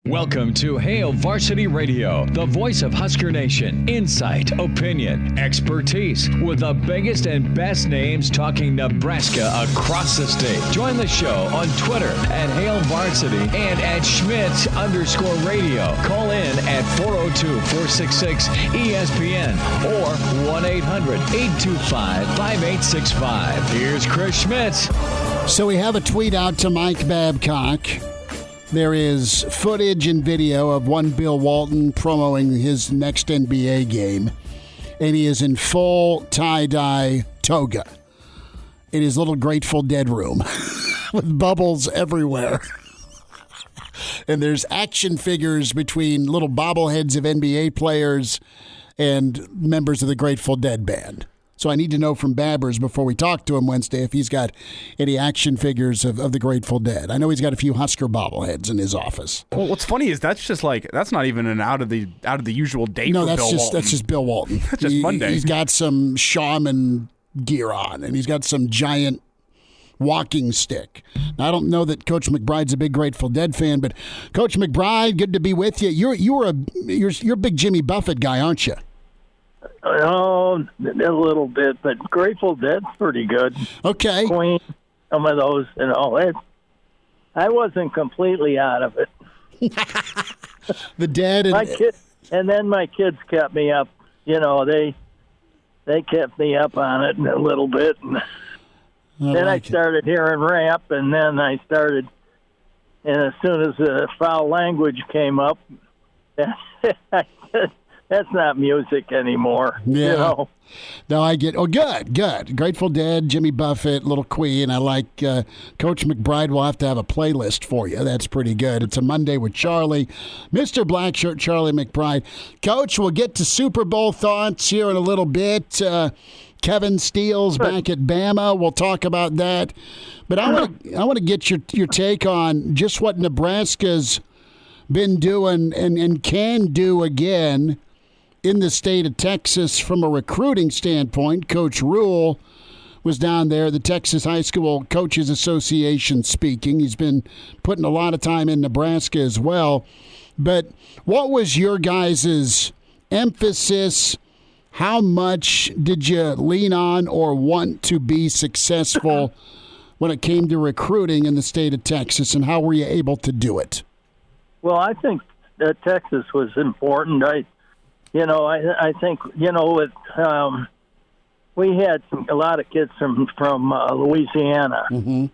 Welcome to Hail Varsity Radio, the voice of Husker Nation. Insight, opinion, expertise, with the biggest and best names talking Nebraska across the state. Join the show on Twitter at Hail Varsity and at Schmidt_radio. Call in at 402-466-ESPN or 1-800-825-5865. Here's Chris Schmidt. So we have a tweet out to Mike Babcock. There is footage and video of one Bill Walton promoting his next NBA game, and he is in full tie-dye toga in his little Grateful Dead room with bubbles everywhere. And there's action figures between little bobbleheads of NBA players and members of the Grateful Dead band. So I need to know from Babbers before we talk to him Wednesday if he's got any action figures of the Grateful Dead. I know he's got a few Husker bobbleheads in his office. Well, what's funny is that's not even an out of the usual day for Bill Walton. That's just Bill Walton. That's just Monday. He's got some shaman gear on, and he's got some giant walking stick. Now, I don't know that Coach McBride's a big Grateful Dead fan, but Coach McBride, good to be with you. You're a big Jimmy Buffett guy, aren't you? Oh, a little bit, but Grateful Dead's pretty good. Okay. Queen, some of those, I wasn't completely out of it. The Dead and and then my kids kept me up. They kept me up on it a little bit. And then I started hearing rap, and then I started, and as soon as the foul language came up, I said, that's not music anymore. Yeah. No, I get. Oh, good. Grateful Dead, Jimmy Buffett, Little Queen. I like Coach McBride. Will have to have a playlist for you. That's pretty good. It's a Monday with Charlie, Mr. Blackshirt, Charlie McBride. Coach, we'll get to Super Bowl thoughts here in a little bit. Kevin Steele's back at Bama. We'll talk about that. But I want to get your take on just what Nebraska's been doing and can do again in the state of Texas from a recruiting standpoint. Coach Rule was down there, the Texas High School Coaches Association speaking. He's been putting a lot of time in Nebraska as well. But what was your guys' emphasis? How much did you lean on or want to be successful when it came to recruiting in the state of Texas, and how were you able to do it? Well, I think that Texas was important. I think with we had a lot of kids from Louisiana, and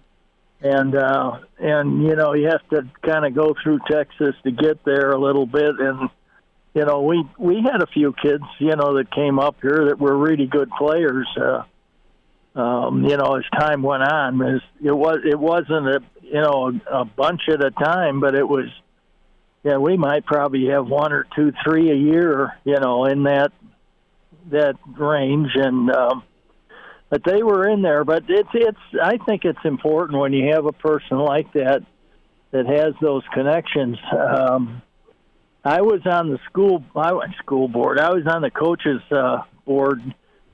you have to kind of go through Texas to get there a little bit, and we had a few kids that came up here that were really good players. As time went on, it wasn't a bunch at a time, but it was. Yeah, we might probably have 1 or 2, 3 a year, in that range, and but they were in there. But it's. I think it's important when you have a person like that has those connections. I was on the school board. I was on the coaches board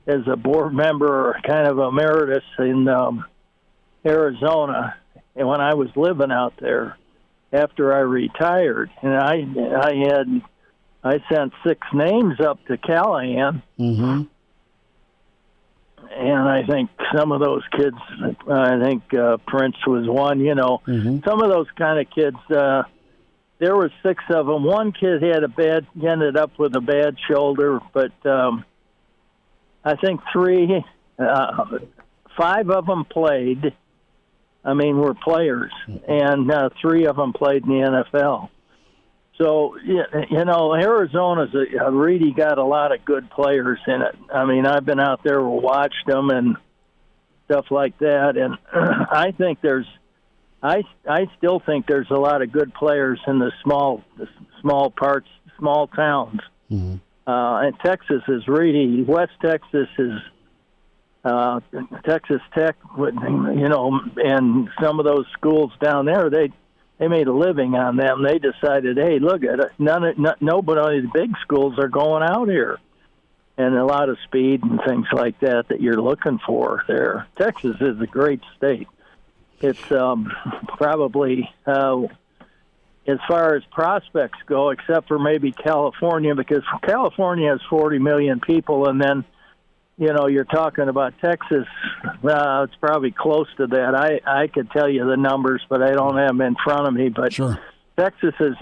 as a board member, kind of emeritus in Arizona, and when I was living out there. After I retired, and I sent 6 names up to Callahan, and I think some of those kids, Ferentz was one. Some of those kind of kids. There were 6 of them. One kid ended up with a bad shoulder, but I think 5 of them played. Were players, and 3 of them played in the NFL. So, Arizona's really got a lot of good players in it. I've been out there, watched them and stuff like that, and I still think there's a lot of good players in the small parts, small towns. And Texas is really, West Texas is. Texas Tech, and some of those schools down there, they made a living on them. They decided, hey, look at it. Nobody of the big schools are going out here, and a lot of speed and things like that you're looking for there. Texas is a great state. It's probably as far as prospects go, except for maybe California, because California has 40 million people, and then. You're talking about Texas. It's probably close to that. I could tell you the numbers, but I don't have them in front of me. But sure. Texas is,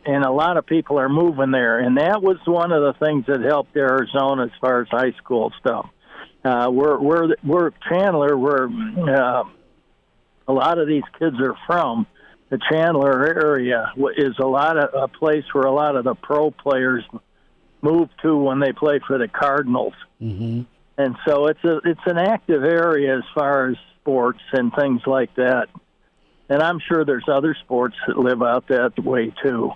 and a lot of people are moving there, and that was one of the things that helped Arizona as far as high school stuff. We're Chandler, where a lot of these kids are from. The Chandler area is a place where a lot of the pro players move to when they play for the Cardinals. And so it's an active area as far as sports and things like that. And I'm sure there's other sports that live out that way too.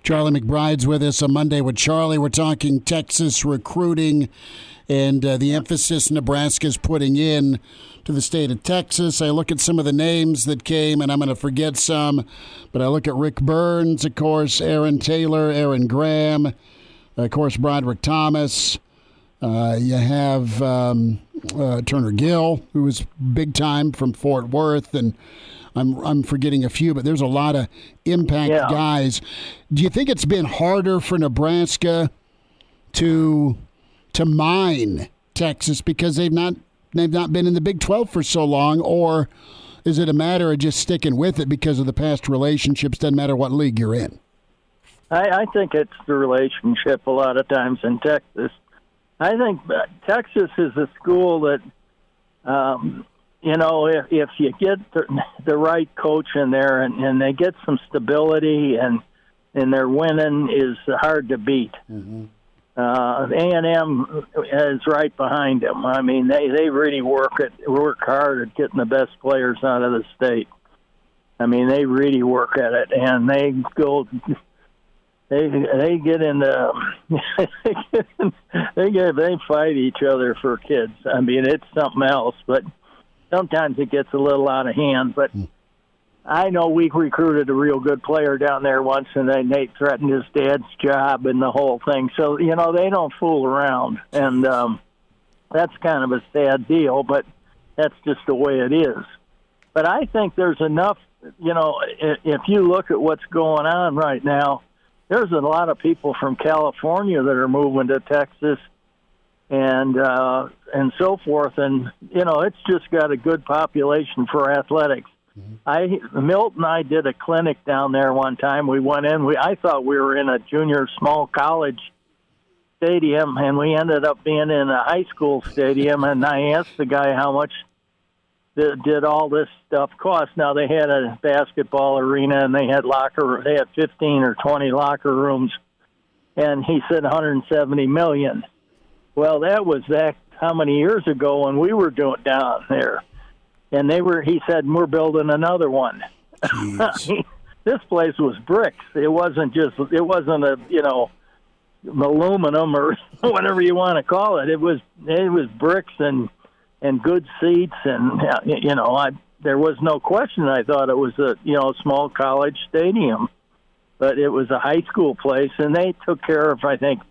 Charlie McBride's with us on Monday with Charlie. We're talking Texas recruiting and the emphasis Nebraska's putting in to the state of Texas. I look at some of the names that came, and I'm going to forget some, but I look at Rick Burns, of course, Aaron Taylor, Aaron Graham, of course, Broderick Thomas. You have Turner Gill, who was big time from Fort Worth, and I'm forgetting a few, but there's a lot of impact guys. Do you think it's been harder for Nebraska to mine Texas because they've not been in the Big 12 for so long, or is it a matter of just sticking with it because of the past relationships? Doesn't matter what league you're in. I think it's the relationship a lot of times in Texas. I think Texas is a school that, if you get the right coach in there and they get some stability and they're winning, is hard to beat. A&M is right behind them. They really work hard at getting the best players out of the state. They really work at it, and they go. They get into they fight each other for kids. It's something else, but sometimes it gets a little out of hand. But I know we recruited a real good player down there once, and then they threatened his dad's job and the whole thing. So they don't fool around, and that's kind of a sad deal. But That's just the way it is. But I think there's enough, if you look at what's going on right now, there's a lot of people from California that are moving to Texas and so forth. And, it's just got a good population for athletics. Milt and I did a clinic down there one time. We went in. I thought we were in a junior small college stadium, and we ended up being in a high school stadium. And I asked the guy how much did all this stuff cost. Now, they had a basketball arena, and they had 15 or 20 locker rooms, and he said $170 million. Well, that was how many years ago when we were doing down there. And he said, we're building another one. This place was bricks. It wasn't aluminum or whatever you want to call it. It was bricks and good seats. And, there was no question. I thought it was a small college stadium, but it was a high school place. And they took care of, I think,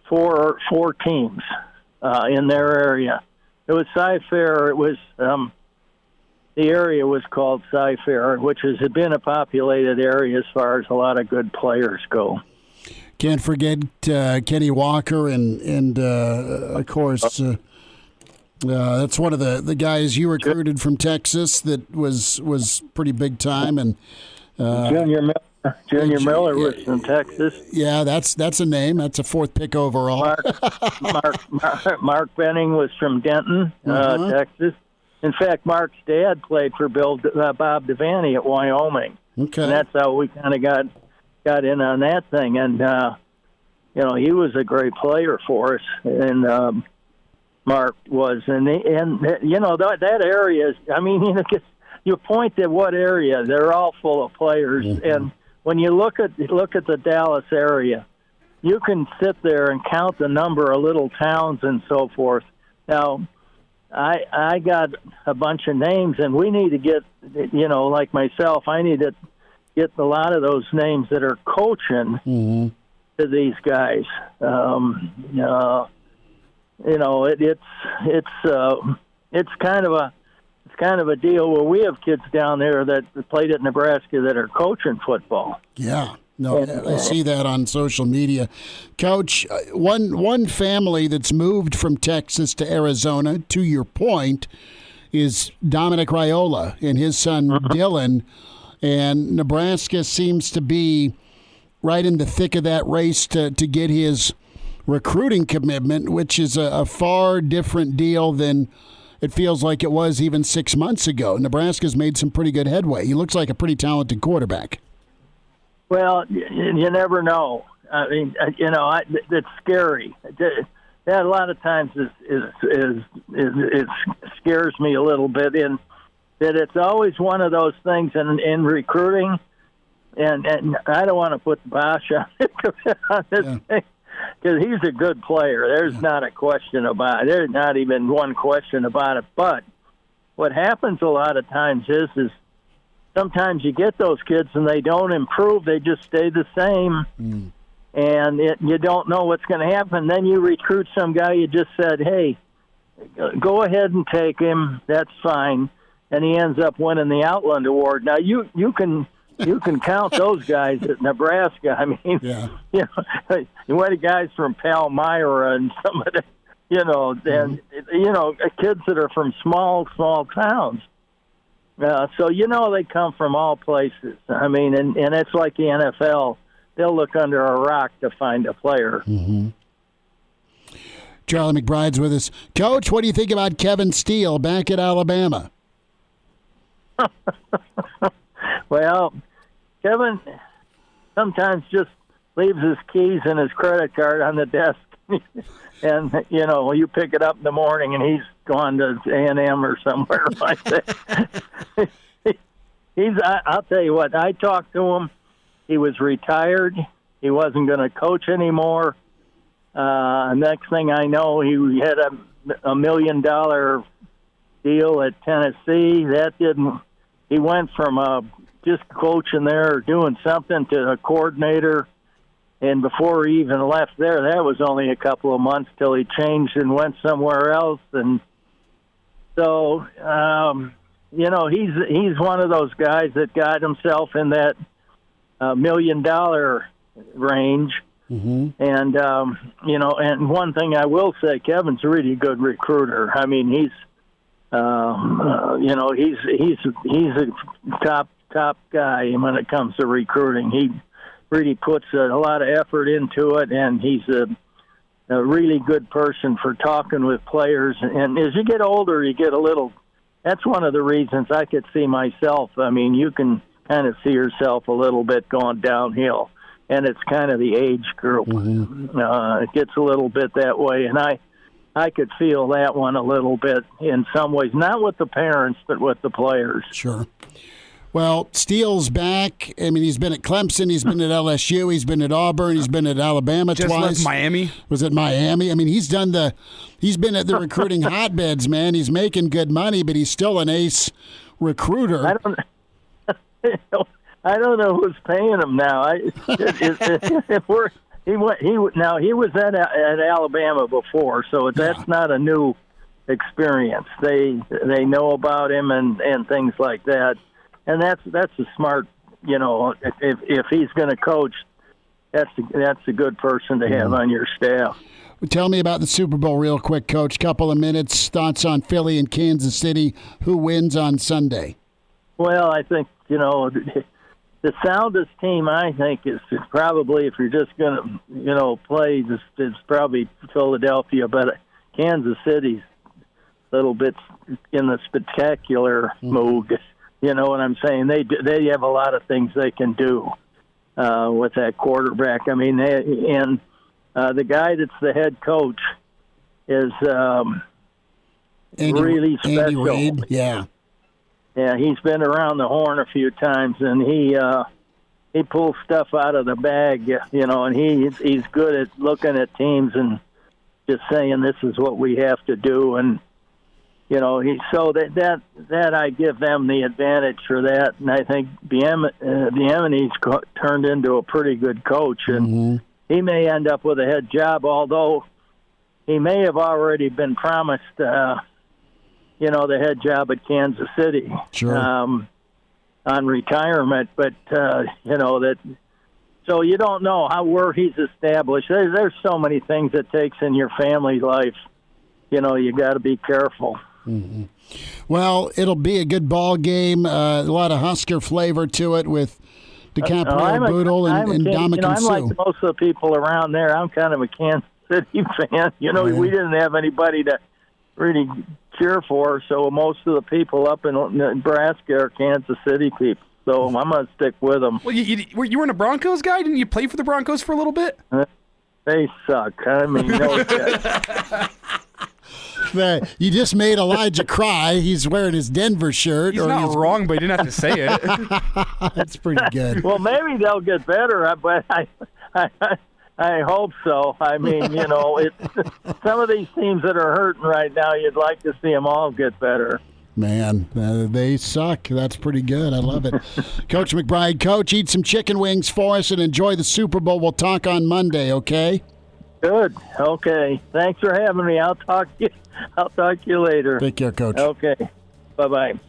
four teams in their area. It was Cy-Fair. It was the area was called Cy-Fair, which has been a populated area as far as a lot of good players go. Can't forget Kenny Walker and of course that's one of the guys you recruited from Texas that was pretty big time. And Junior Miller was from Texas. Yeah, that's a name. That's a 4th pick overall. Mark Benning was from Denton, Texas. In fact, Mark's dad played for Bob Devaney at Wyoming. Okay, and that's how we kind of got in on that thing. And he was a great player for us, and Mark was. And that area is. I mean, you point at what area, they're all full of players. And when you look at the Dallas area, you can sit there and count the number of little towns and so forth. Now, I got a bunch of names, and we need to get, like myself, I need to get a lot of those names that are coaching to these guys. It's kind of a deal where we have kids down there that played at Nebraska that are coaching football. Yeah. No, I see that on social media. Coach, one family that's moved from Texas to Arizona, to your point, is Dominic Raiola and his son Dylan. And Nebraska seems to be right in the thick of that race to get his recruiting commitment, which is a far different deal than it feels like it was even 6 months ago. Nebraska's made some pretty good headway. He looks like a pretty talented quarterback. Well, you never know. I mean, it's scary. That a lot of times it scares me a little bit. In that it's always one of those things in recruiting, and I don't want to put the bosh on this thing because he's a good player. There's not a question about it. There's not even one question about it. But what happens a lot of times is sometimes you get those kids and they don't improve. They just stay the same. And you don't know what's going to happen. Then you recruit some guy you just said, hey, go ahead and take him. That's fine. And he ends up winning the Outland Award. Now, you can count those guys at Nebraska. I mean, you had guys from Palmyra and some of the, kids that are from small towns. So, they come from all places. I mean, and it's like the NFL. They'll look under a rock to find a player. Charlie McBride's with us. Coach, what do you think about Kevin Steele back at Alabama? Well, Kevin sometimes just leaves his keys and his credit card on the desk. And, you pick it up in the morning and he's gone to A&M or somewhere like that. I'll tell you what, I talked to him. He was retired. He wasn't going to coach anymore. Next thing I know, he had a $1 million deal at Tennessee. He went from just coaching there or doing something to a coordinator. And before he even left there, that was only a couple of months till he changed and went somewhere else. And So, he's one of those guys that got himself in that $1 million range. Mm-hmm. And, and one thing I will say, Kevin's a really good recruiter. I mean, he's a top guy when it comes to recruiting. He really puts a lot of effort into it, and he's a really good person for talking with players. And as you get older, you get a little. That's one of the reasons I could see myself. I mean, you can kind of see yourself a little bit going downhill, and it's kind of the age group. Mm-hmm. It gets a little bit that way, and I could feel that one a little bit in some ways, not with the parents, but with the players. Sure. Well, Steele's back. I mean, he's been at Clemson. He's been at LSU. He's been at Auburn. He's been at Alabama Just twice. left Miami. Was it Miami? I mean, he's been at the recruiting hotbeds, man. He's making good money, but he's still an ace recruiter. I don't know who's paying him now. He was at Alabama before, so that's not a new experience. They know about him and things like that. And that's a smart, if he's going to coach, that's a good person to have on your staff. Tell me about the Super Bowl real quick, Coach. Couple of minutes. Thoughts on Philly and Kansas City. Who wins on Sunday? Well, I think, the soundest team, I think, is probably, if you're just going to, play, it's probably Philadelphia, but Kansas City's a little bit in the spectacular mood. You know what I'm saying? They have a lot of things they can do with that quarterback. I mean, the guy that's the head coach is really special. Andy Reid, yeah. Yeah, he's been around the horn a few times, and he pulls stuff out of the bag, and he's good at looking at teams and just saying this is what we have to do, and that I give them the advantage for that, and I think Bieniemy's turned into a pretty good coach, and he may end up with a head job, although he may have already been promised, the head job at Kansas City, sure. On retirement, but that. So you don't know where he's established. There's so many things it takes in your family life. You got to be careful. Mm-hmm. Well, it'll be a good ball game. A lot of Husker flavor to it with DiCaprio, Boodle, and Ndamukong Suh. I'm like most of the people around there. I'm kind of a Kansas City fan. We didn't have anybody to really cheer for, so most of the people up in Nebraska are Kansas City people. So I'm going to stick with them. Well, you weren't a Broncos guy? Didn't you play for the Broncos for a little bit? They suck. I mean, no You just made Elijah cry. He's wearing his Denver shirt. He's not wrong, but he didn't have to say it. That's pretty good. Well, maybe they'll get better, but I hope so. I mean, it's some of these teams that are hurting right now, you'd like to see them all get better. Man, they suck. That's pretty good. I love it. Coach McBride, Coach, eat some chicken wings for us and enjoy the Super Bowl. We'll talk on Monday, okay? Good. Okay. Thanks for having me. I'll talk to you later. Take care, Coach. Okay. Bye-bye.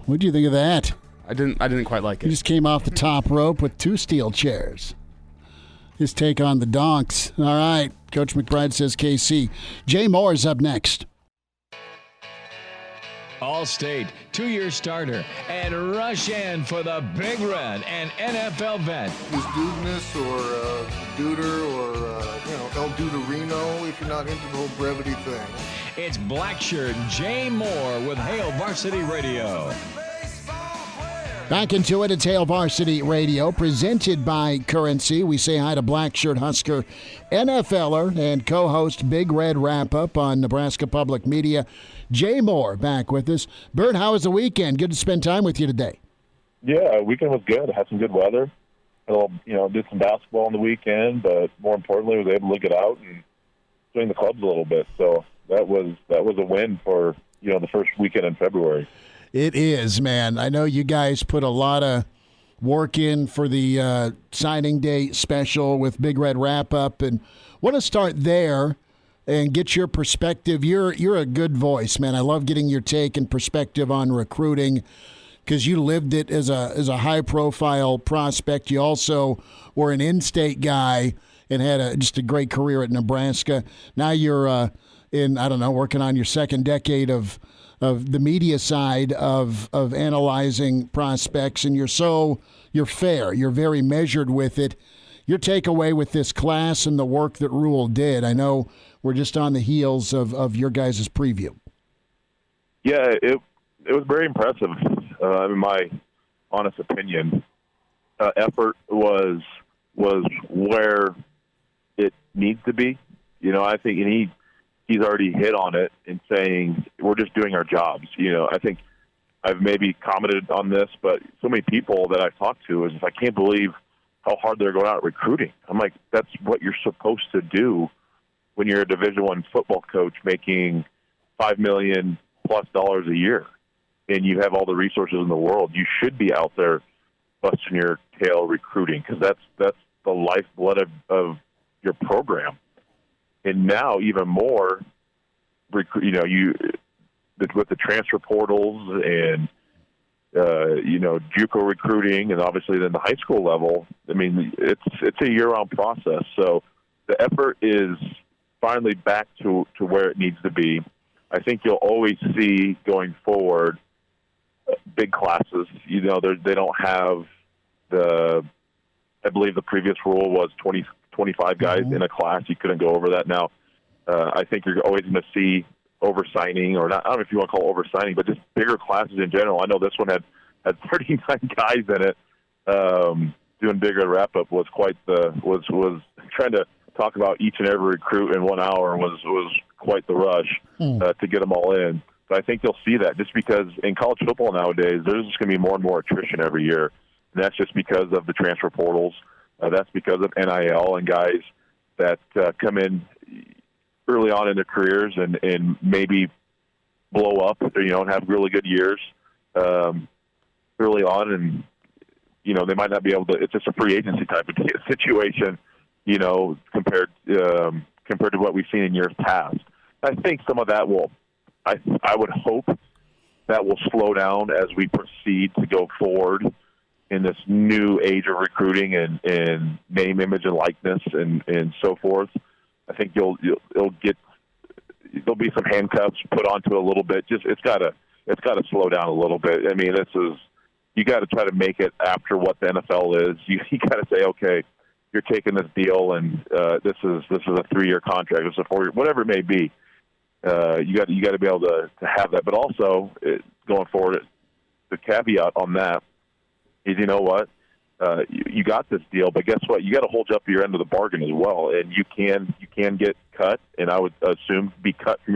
What do you think of that? I didn't quite like it. He just came off the top rope with 2 steel chairs. His take on the Donks. All right. Coach McBride says KC. Jay Moore's up next. All-State, 2-year starter, and rush in for the Big Red and NFL vet. Is Dudeness or Duder or, El Duderino if you're not into the whole brevity thing. It's Blackshirt Jay Moore with Hail Varsity Radio. Back into it. It's Hail Varsity Radio, presented by Currency. We say hi to Blackshirt Husker NFLer and co-host Big Red Wrap-Up on Nebraska Public Media. Jay Moore back with us. Bert, how was the weekend? Good to spend time with you today. Yeah, weekend was good. Had some good weather. Did some basketball on the weekend, but more importantly, was able to get out and join the clubs a little bit. So that was a win for the first weekend in February. It is, man. I know you guys put a lot of work in for the signing day special with Big Red Wrap-Up, and want to start there. and get your perspective. You're a good voice, man. I love getting your take and perspective on recruiting because you lived it as a high-profile prospect. You also were an in-state guy and had just a great career at Nebraska. Now you're working on your second decade of the media side of analyzing prospects, and you're fair. You're very measured with it. Your takeaway with this class and the work that Rule did, I know we're just on the heels of your guys' preview. Yeah, it was very impressive, in my honest opinion. Effort was where it needs to be. I think he's already hit on it in saying we're just doing our jobs. I think I've maybe commented on this, but so many people that I've talked to is I can't believe how hard they're going out recruiting. I'm like, that's what you're supposed to do when you're a Division I football coach making $5 million plus a year, and you have all the resources in the world. You should be out there busting your tail recruiting because that's the lifeblood of your program. And now even more, with the transfer portals and JUCO recruiting, and obviously then the high school level. I mean, it's a year-round process. So the effort is finally back to where it needs to be. I think you'll always see going forward big classes. They don't have I believe the previous rule was 25 guys in a class. You couldn't go over that. Now, I think you're always going to see oversigning, or not. I don't know if you want to call it oversigning, but just bigger classes in general. I know this one had 39 guys in it. Doing bigger wrap-up was was trying to talk about each and every recruit in 1 hour was quite the rush to get them all in. But I think you'll see that just because in college football nowadays, there's just going to be more and more attrition every year. And that's just because of the transfer portals. That's because of NIL and guys that come in early on in their careers and maybe blow up, and have really good years early on. And, they might not be able to, it's just a free agency type of situation, compared to what we've seen in years past. I think some of that I would hope that will slow down as we proceed to go forward in this new age of recruiting and name, image, and likeness and so forth. I think there'll be some handcuffs put onto it a little bit. Just it's got to slow down a little bit. I mean, you got to try to make it after what the NFL is. You got to say, okay, you're taking this deal, and this is a 3-year contract, this is a 4-year, whatever it may be. You got to be able to have that. But also going forward, the caveat on that is, you got this deal, but guess what? You got to hold up your end of the bargain as well, and you can get cut, and I would assume be cut from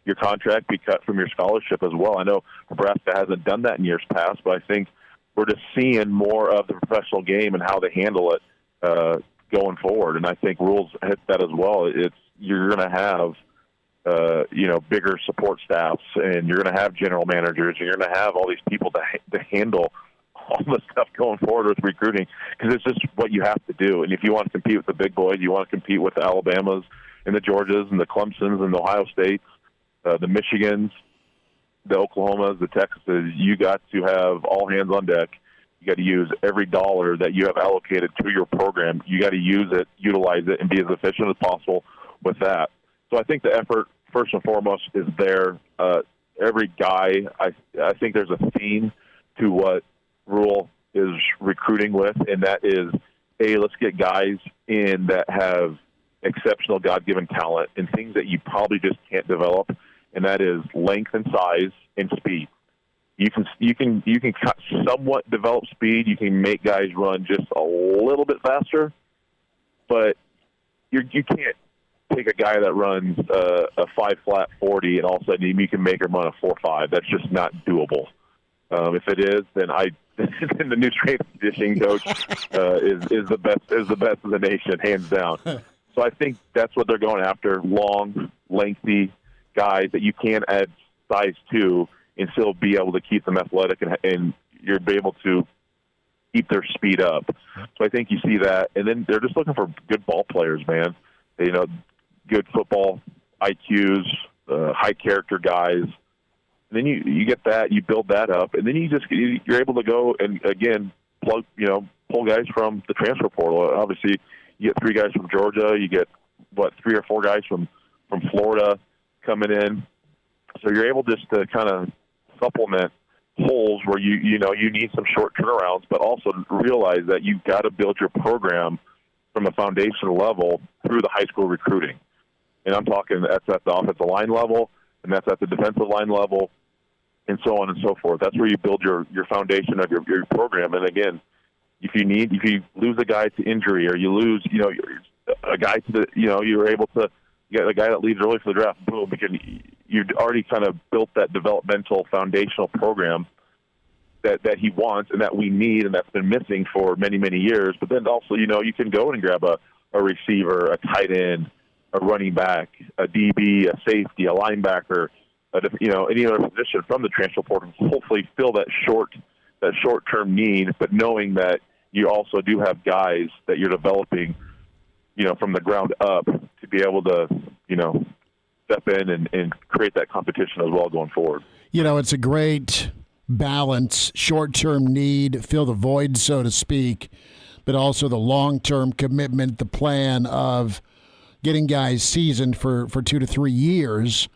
your contract, be cut from your scholarship as well. I know Nebraska hasn't done that in years past, but I think we're just seeing more of the professional game and how they handle it going forward, and I think rules hit that as well. You're going to have bigger support staffs, and you're going to have general managers, and you're going to have all these people to handle all the stuff going forward with recruiting, because it's just what you have to do. And if you want to compete with the big boys, you want to compete with the Alabamas and the Georgias and the Clemsons and the Ohio States, the Michigans, the Oklahomas, the Texases, you got to have all hands on deck. You got to use every dollar that you have allocated to your program. You got to use it, utilize it, and be as efficient as possible with that. So I think the effort, first and foremost, is there. Every guy, I think there's a theme to what Rule is recruiting with, and that is, let's get guys in that have exceptional God-given talent and things that you probably just can't develop, and that is length and size and speed. You can somewhat develop speed. You can make guys run just a little bit faster, but you can't take a guy that runs a 5-flat 40 and all of a sudden you can make him run a 4.5. That's just not doable. If it is, then then the new strength and conditioning coach is the best in the nation, hands down. So I think that's what they're going after: long, lengthy guys that you can add size to and still be able to keep them athletic and you're able to keep their speed up. So I think you see that, and then they're just looking for good ball players, man. Good football IQs, high character guys. And then you get that, you build that up, and then you're able to go and again pull guys from the transfer portal. Obviously, you get 3 guys from Georgia, you get 3 or 4 guys from Florida coming in. So you're able just to kind of supplement holes where you need some short turnarounds, but also realize that you've got to build your program from a foundational level through the high school recruiting. And I'm talking that's at the offensive line level, and that's at the defensive line level, and so on and so forth. That's where you build your foundation of your program. And again, if you lose a guy to injury, or you lose a guy to you're able to get a guy that leaves early for the draft, boom, because you've already kind of built that developmental foundational program that he wants and that we need and that's been missing for many, many years. But then also, you can go and grab a receiver, a tight end, a running back, a DB, a safety, a linebacker, any other position from the transfer portal, hopefully fill that short-term need, but knowing that you also do have guys that you're developing, from the ground up to be able to, step in and create that competition as well going forward. It's a great balance, short-term need, fill the void, so to speak, but also the long-term commitment, the plan of getting guys seasoned for 2 to 3 years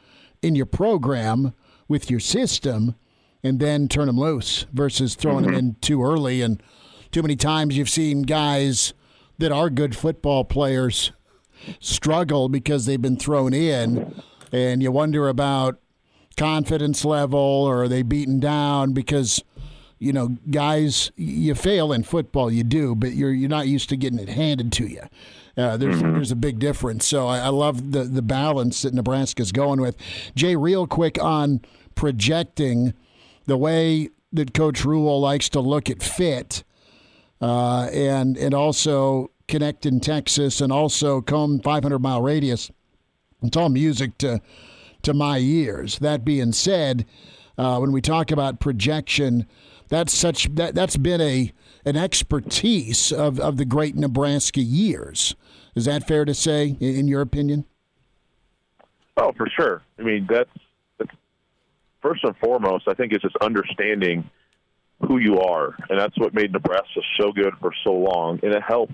in your program with your system and then turn them loose versus throwing them in too early. And too many times you've seen guys that are good football players struggle because they've been thrown in, and you wonder about confidence level, or are they beaten down because, guys, you fail in football, you do, but you're not used to getting it handed to you. There's a big difference. So I love the balance that Nebraska's going with. Jay, real quick on projecting, the way that Coach Rule likes to look at fit, and also connect in Texas, and also come 500-mile radius. It's all music to my ears. That being said, when we talk about projection, that's been an expertise of the great Nebraska years. Is that fair to say, in your opinion? Oh, for sure. I mean, that's first and foremost, I think it's just understanding who you are, and that's what made Nebraska so good for so long, and it helped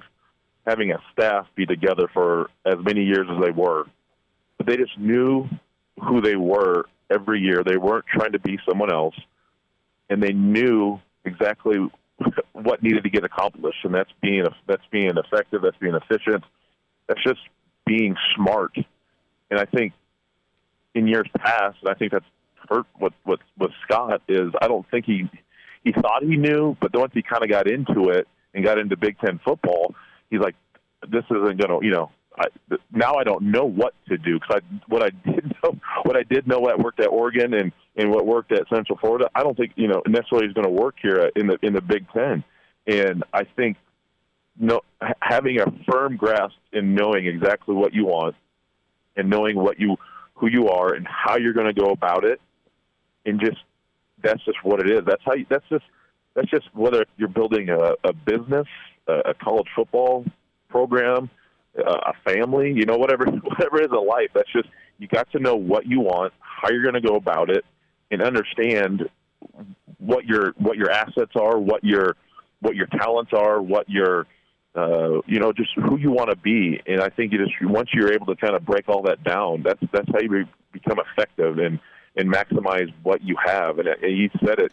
having a staff be together for as many years as they were. But they just knew who they were every year. They weren't trying to be someone else, and they knew exactly what needed to get accomplished, and that's being effective, that's being efficient, that's just being smart. And I think in years past, and I think that's hurt what Scott is, I don't think he thought he knew, but once he kind of got into it and got into Big Ten football, he's like, this isn't going to, now I don't know what to do, because what I did know what worked at Oregon and what worked at Central Florida, I don't think necessarily is going to work here in the Big Ten. And I think having a firm grasp in knowing exactly what you want and knowing who you are and how you're going to go about it, and that's just what it is. That's just whether you're building a business, a college football program, a family, whatever it is in life. That's just, you got to know what you want, how you're going to go about it, and understand what your assets are, what your talents are, what your just who you want to be. And I think once you're able to kind of break all that down, that's how you become effective and maximize what you have. And you said it,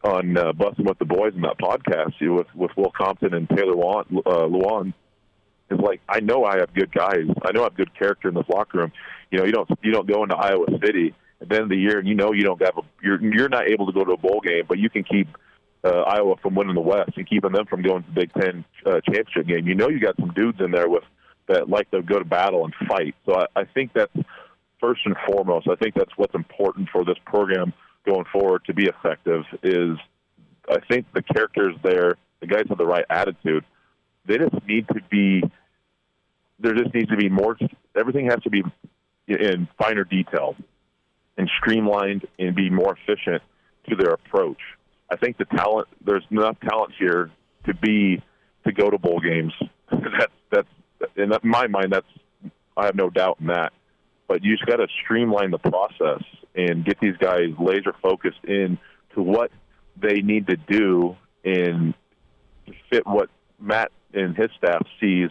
on Busting with the Boys in that podcast with Will Compton and Taylor Luan, is like, I know I have good guys. I know I have good character in this locker room. You don't go into Iowa City at the end of the year and you don't have you're not able to go to a bowl game, but you can keep Iowa from winning the West and keeping them from going to the Big Ten championship game. You got some dudes in there that like to go to battle and fight. So I think that's first and foremost. I think that's what's important for this program going forward to be effective. Is I think the characters there, the guys have the right attitude. They just need to be. There just needs to be more. Everything has to be in finer detail and streamlined and be more efficient to their approach. I think the talent. There's enough talent here to go to bowl games. That's in my mind. That's I have no doubt in that. But you just got to streamline the process and get these guys laser focused in to what they need to do and fit what Matt and his staff sees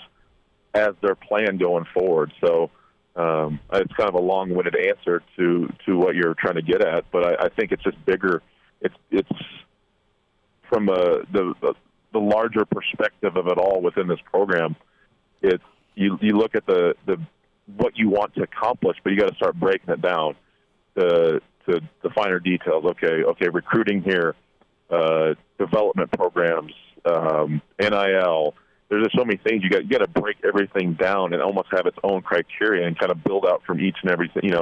as their plan going forward. So it's kind of a long-winded answer to what you're trying to get at, but I think it's just bigger. It's from the larger perspective of it all within this program. It's you look at the what you want to accomplish, but you got to start breaking it down to the finer details. Okay, recruiting here, development programs, NIL. There's just so many things you got to break everything down and almost have its own criteria and kind of build out from each and everything.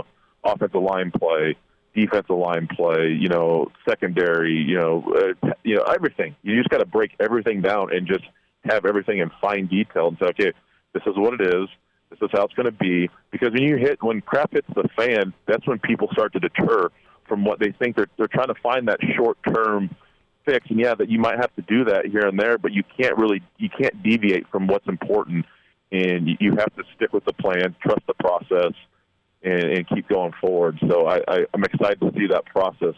Offensive line play, defensive line play, secondary, everything. You just got to break everything down and just have everything in fine detail and say, okay, this is what it is. This is how it's going to be. Because when crap hits the fan, that's when people start to deter from what they think. They're trying to find that short-term fix, and that you might have to do that here and there, but you can't deviate from what's important, and you have to stick with the plan, trust the process, and keep going forward. So I'm excited to see that process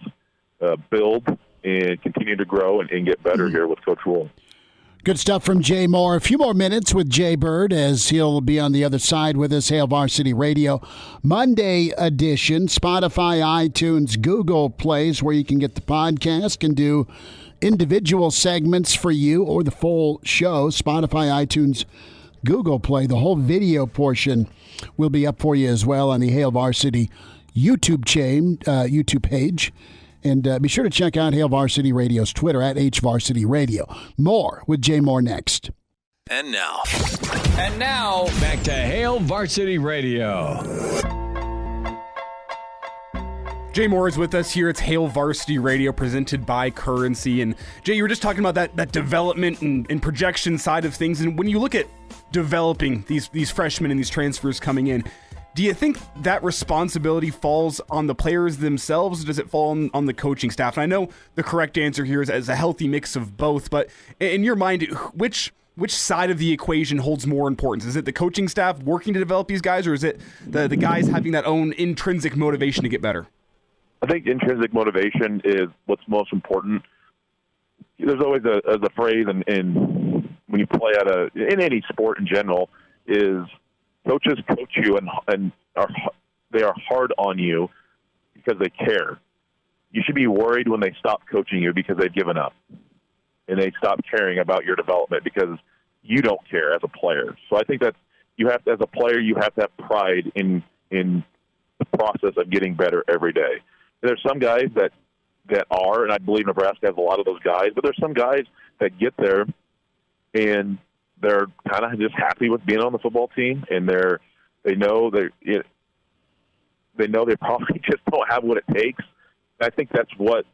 build and continue to grow and get better here with Coach Rule. Good stuff from Jay Moore. A few more minutes with Jay Bird as he'll be on the other side with us. Hail Varsity Radio Monday edition. Spotify, iTunes, Google Plays, where you can get the podcast, can do individual segments for you or the full show. Spotify, iTunes, Google Play. The whole video portion will be up for you as well on the Hail Varsity YouTube page. And be sure to check out Hail Varsity Radio's Twitter at HVarsity Radio. More with Jay Moore next. And now, back to Hail Varsity Radio. Jay Moore is with us here. It's Hail Varsity Radio presented by Currency. And Jay, you were just talking about that development and projection side of things. And when you look at developing these freshmen and these transfers coming in, do you think that responsibility falls on the players themselves, or does it fall on the coaching staff? And I know the correct answer here is a healthy mix of both, but in your mind, which side of the equation holds more importance? Is it the coaching staff working to develop these guys, or is it the guys having that own intrinsic motivation to get better? I think intrinsic motivation is what's most important. There's always a phrase in when you play in any sport in general is coaches coach you and they are hard on you because they care. You should be worried when they stop coaching you because they've given up and they stop caring about your development because you don't care as a player. So I think that you have to, as a player, you have to have pride in the process of getting better every day. There's some guys that are, and I believe Nebraska has a lot of those guys, but there's some guys that get there and they're kind of just happy with being on the football team, and they know they probably just don't have what it takes. And I think that's what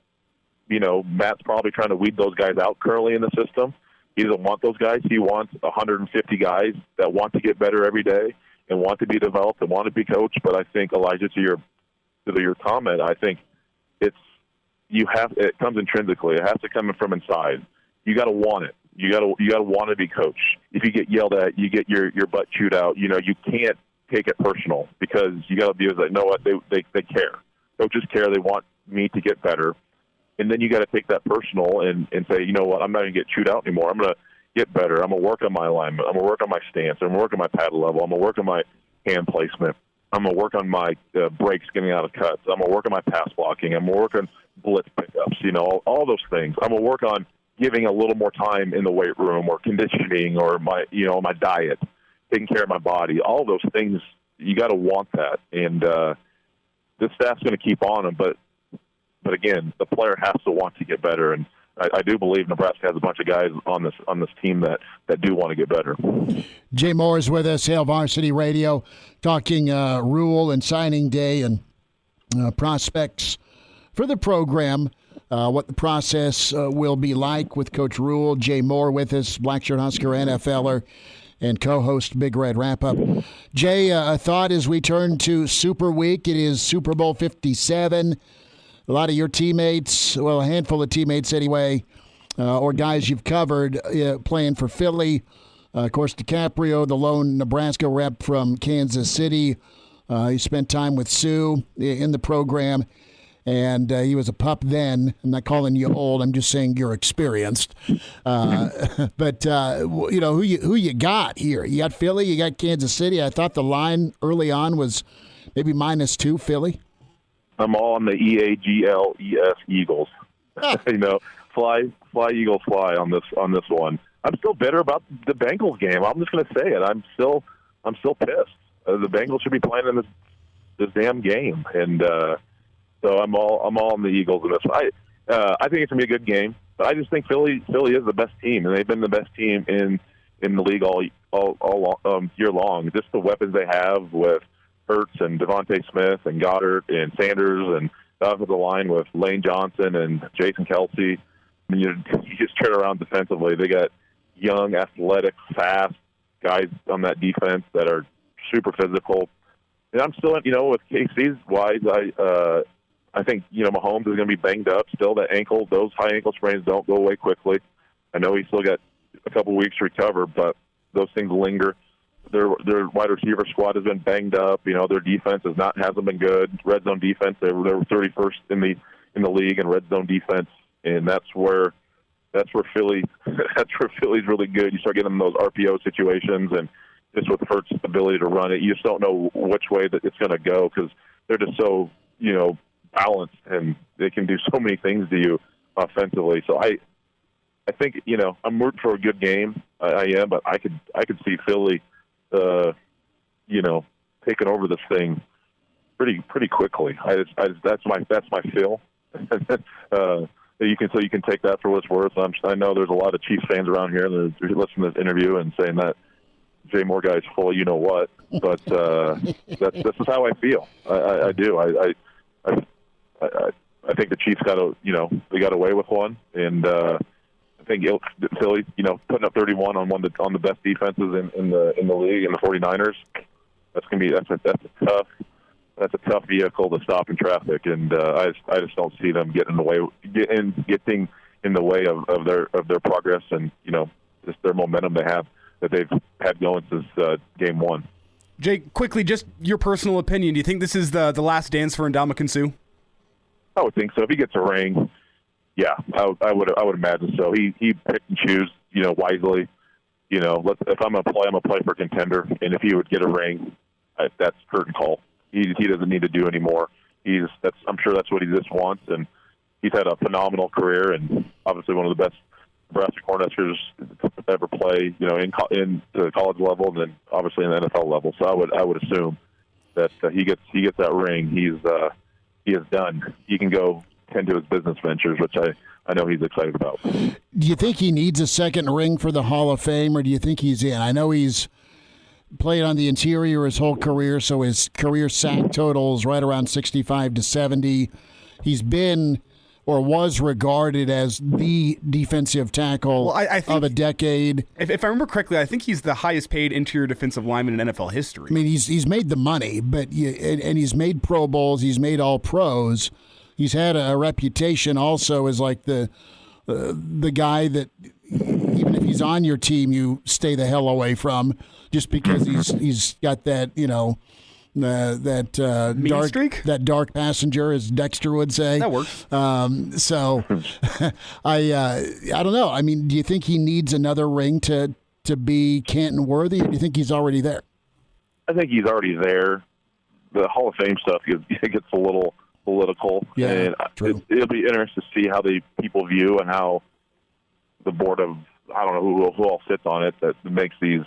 Matt's probably trying to weed those guys out currently in the system. He doesn't want those guys. He wants 150 guys that want to get better every day and want to be developed and want to be coached. But I think, Elijah, to your comment, I think it comes intrinsically. It has to come from inside. You got to want it. You got to want to be coached. If you get yelled at, you get your butt chewed out. You can't take it personal because you got to be like, know what, they care. Coaches care. They want me to get better, and then you got to take that personal and say, you know what, I'm not going to get chewed out anymore. I'm going to get better. I'm going to work on my alignment. I'm going to work on my stance. I'm going to work on my paddle level. I'm going to work on my hand placement. I'm going to work on my breaks getting out of cuts. I'm going to work on my pass blocking. I'm going to work on blitz pickups. All those things. I'm going to work on giving a little more time in the weight room or conditioning or my diet, taking care of my body. All those things, you got to want that. And this staff's going to keep on them. But again, the player has to want to get better. And I do believe Nebraska has a bunch of guys on this team that do want to get better. Jay Moore is with us, Hail Varsity Radio, talking Rule and signing day and prospects for the program. What the process will be like with Coach Rule. Jay Moore with us, Blackshirt Husker NFLer and co-host Big Red Wrap-Up. Jay, a thought as we turn to Super Week. It is Super Bowl 57. A lot of your teammates, well, a handful of teammates anyway, or guys you've covered playing for Philly, Of course, DiCaprio, the lone Nebraska rep from Kansas City. He spent time with Sue in the program, and he was a pup then. I'm not calling you old. I'm just saying you're experienced. But who you got here? You got Philly. You got Kansas City. I thought the line early on was maybe -2 Philly. I'm all on the EAGLES Eagles. Fly Eagles fly on this one. I'm still bitter about the Bengals game. I'm just going to say it. I'm still pissed. The Bengals should be playing in this damn game, and so I'm all on the Eagles in this. I think it's going to be a good game, but I just think Philly is the best team, and they've been the best team in the league all year long. Just the weapons they have with Hurts and Devontae Smith and Goddard and Sanders, and the offensive line with Lane Johnson and Jason Kelsey. I mean, you just turn around defensively. They got young, athletic, fast guys on that defense that are super physical. And I'm still, with KC's wise, I think, Mahomes is going to be banged up still. That ankle, those high ankle sprains don't go away quickly. I know he's still got a couple weeks to recover, but those things linger. Their wide receiver squad has been banged up. Their defense hasn't been good. Red zone defense, they were 31st in the league in red zone defense, and that's where Philly's really good. You start getting them those RPO situations, and just with Hurts' ability to run it, you just don't know which way that it's going to go because they're just so balanced, and they can do so many things to you offensively. So I think I'm rooting for a good game. I am, but I could see Philly taking over this thing pretty quickly. That's my feel. You can take that for what it's worth. I know there's a lot of Chiefs fans around here that are listening to this interview and saying that Jay Moore guy's full, what, but this is how I feel. I do. I think the Chiefs they got away with one, and I think Philly, putting up 31 on the best defenses in the league, in the 49ers. That's a tough vehicle to stop in traffic, and I just don't see them getting in the way of their progress and just their momentum that they've had going since game one. Jake, quickly, just your personal opinion. Do you think this is the last dance for Ndamukong Suh? I would think so. If he gets a ring, yeah, I would imagine so. He picked and choose, wisely. If I'm gonna play for a contender, and if he would get a ring, that's curtain call. He doesn't need to do anymore. I'm sure that's what he just wants, and he's had a phenomenal career, and obviously one of the best Nebraska cornhuskers ever play, in the college level, and then obviously in the NFL level. So I would assume that he gets that ring. He is done. He can go tend to his business ventures, which I know he's excited about. Do you think he needs a second ring for the Hall of Fame, or do you think he's in? I know he's played on the interior his whole career, so his career sack total is right around 65 to 70. He's been or was regarded as the defensive tackle I think, of a decade. If I remember correctly, I think he's the highest paid interior defensive lineman in NFL history. I mean, he's made the money, but and he's made Pro Bowls, he's made All Pros. He's had a reputation also as like the guy that even if he's on your team, you stay the hell away from, just because he's got that mean streak? That dark passenger, as Dexter would say. That works. So I don't know. I mean, do you think he needs another ring to be Canton worthy, or do you think he's already there? I think he's already there. The Hall of Fame stuff gets a little political, and it'll be interesting to see how the people view and how the board of, I don't know who all sits on it, that makes these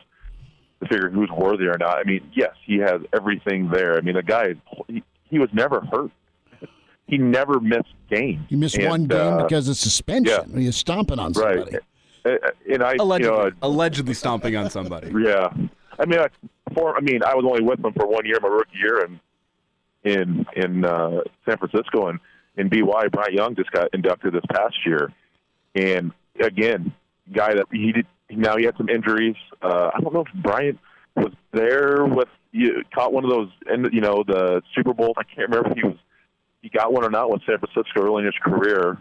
to figure who's worthy or not. I mean, yes, he has everything there. I mean, the guy, he was never hurt. He never missed games. He missed one game because of suspension. Yeah. He was stomping on somebody. Right. And allegedly stomping on somebody. Yeah. I mean, I was only with him for 1 year, my rookie year, in San Francisco, and in BY, Bryant Young just got inducted this past year. And again, guy that now he had some injuries. I don't know if Bryant was there caught one of those, the Super Bowls. I can't remember if he got one or not with San Francisco early in his career,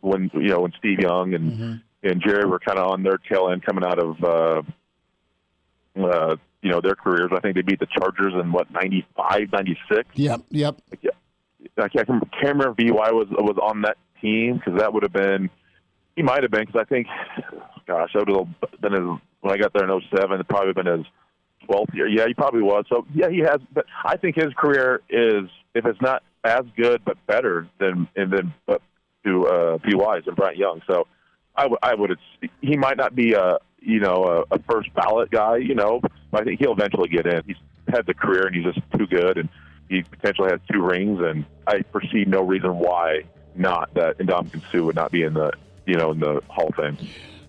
when Steve Young and and Jerry were kind of on their tail end coming out of, their careers. I think they beat the Chargers in 95, 96. Yep. I can't remember if BY was on that team, because that would have been, he might have been, because I think, gosh, that would have been his, when I got there in 07, it probably been his 12th year. Yeah, he probably was. So, yeah, he has. But I think his career is, if it's not as good but better than BY's and Bryant Young. So I would. He might not be a first ballot guy, but I think he'll eventually get in. He's had the career, and he's just too good, and he potentially has 2 rings, and I foresee no reason why not that Ndamukong Suh would not be in the in the Hall of Fame.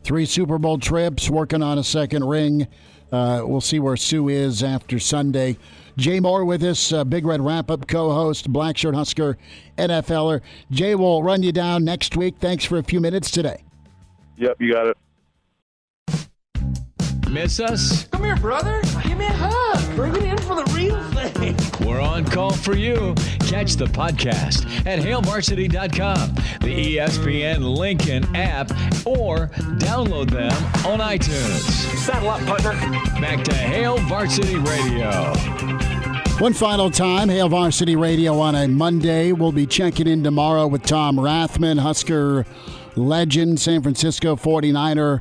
3 Super Bowl trips, working on a 2nd ring. We'll see where Suh is after Sunday. Jay Moore with us, Big Red Wrap-Up co-host, Blackshirt Husker NFLer. Jay will run you down next week. Thanks for a few minutes today. Yep, you got it. Miss us? Come here, brother. Give me a hug. Bring it in for the real thing. We're on call for you. Catch the podcast at HailVarsity.com, the ESPN Lincoln app, or download them on iTunes. Saddle up, partner. Back to Hail Varsity Radio. One final time, Hail Varsity Radio on a Monday. We'll be checking in tomorrow with Tom Rathman, Husker legend, San Francisco 49er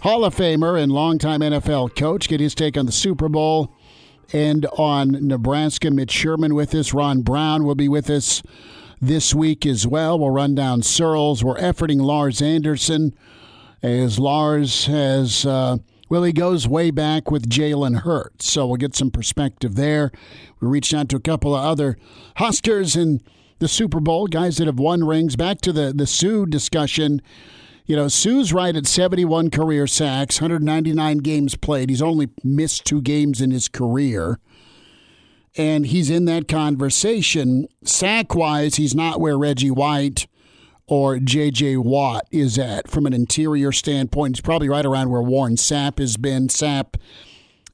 Hall of Famer and longtime NFL coach. Get his take on the Super Bowl and on Nebraska. Mitch Sherman with us. Ron Brown will be with us this week as well. We'll run down Searles. We're efforting Lars Anderson, as Lars has, he goes way back with Jalen Hurts. So we'll get some perspective there. We reached out to a couple of other Huskers in the Super Bowl, guys that have won rings. Back to the Suh discussion. Suh's right at 71 career sacks, 199 games played. He's only missed 2 games in his career. And he's in that conversation. Sack-wise, he's not where Reggie White or J.J. Watt is at from an interior standpoint. He's probably right around where Warren Sapp has been. Sapp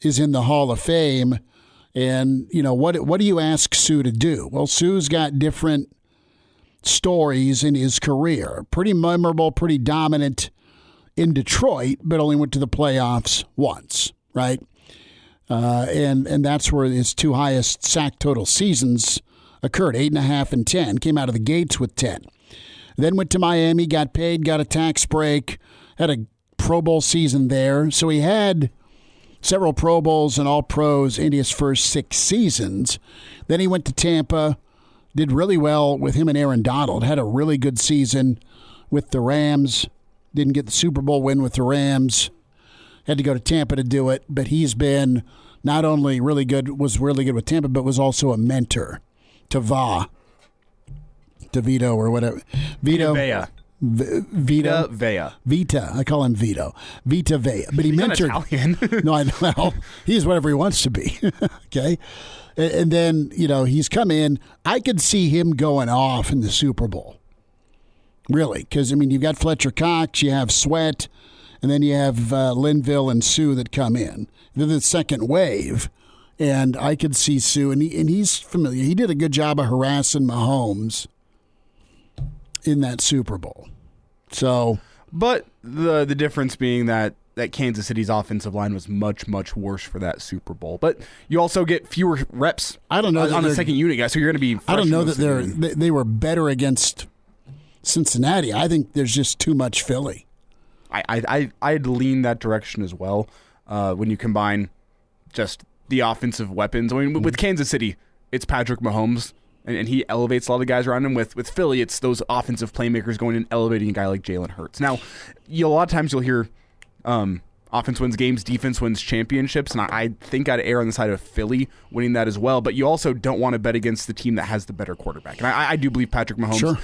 is in the Hall of Fame. And, what do you ask Suh to do? Well, Suh's got different stories in his career. Pretty memorable, pretty dominant in Detroit, but only went to the playoffs once, right? And that's where his 2 highest sack total seasons occurred, 8.5 and 10. Came out of the gates with 10. Then went to Miami, got paid, got a tax break, had a Pro Bowl season there. So he had several Pro Bowls and All-Pros in his first 6 seasons. Then he went to Tampa, did really well with him and Aaron Donald. Had a really good season with the Rams. Didn't get the Super Bowl win with the Rams. Had to go to Tampa to do it. But he's been not only was really good with Tampa, but was also a mentor to Vito or whatever. Vito. Vita Vea. Vita. I call him Vito. Vita Vea. But he's mentored. Italian. No, I know. He's whatever he wants to be. Okay. And then, he's come in. I could see him going off in the Super Bowl. Really. Because, you've got Fletcher Cox, you have Sweat, and then you have Linville and Suh that come in. They're the second wave. And I could see Suh, and he's familiar. He did a good job of harassing Mahomes in that Super Bowl. So, but the difference being that Kansas City's offensive line was much, much worse for that Super Bowl. But you also get fewer reps. I don't know on the second unit guys, so you're going to be. I don't know that they were better against Cincinnati. I think there's just too much Philly. I'd lean that direction as well. When you combine just the offensive weapons, with Kansas City, it's Patrick Mahomes. And he elevates a lot of guys around him. With Philly, it's those offensive playmakers going and elevating a guy like Jalen Hurts. Now, a lot of times you'll hear offense wins games, defense wins championships, and I think I'd err on the side of Philly winning that as well. But you also don't want to bet against the team that has the better quarterback. And I do believe Patrick Mahomes,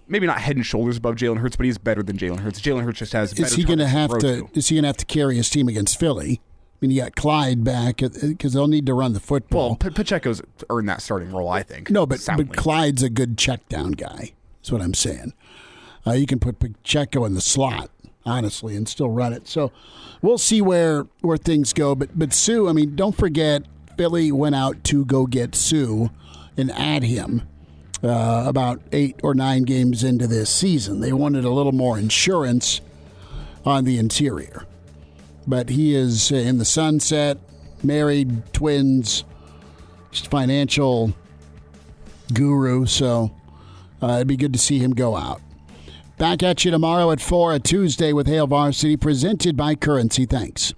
maybe not head and shoulders above Jalen Hurts, but he's better than Jalen Hurts. Jalen Hurts just has better. Is he going to have to carry his team against Philly? You got Clyde back because they'll need to run the football. Well, Pacheco's earned that starting role, I think. No, but Clyde's a good check down guy. That's what I'm saying. You can put Pacheco in the slot, honestly, and still run it. So we'll see where things go. But Suh, don't forget, Philly went out to go get Suh and add him about 8 or 9 games into this season. They wanted a little more insurance on the interior. But he is in the sunset, married, twins, just financial guru, so it'd be good to see him go out. Back at you tomorrow at 4, a Tuesday with Hail Varsity, presented by Currency. Thanks.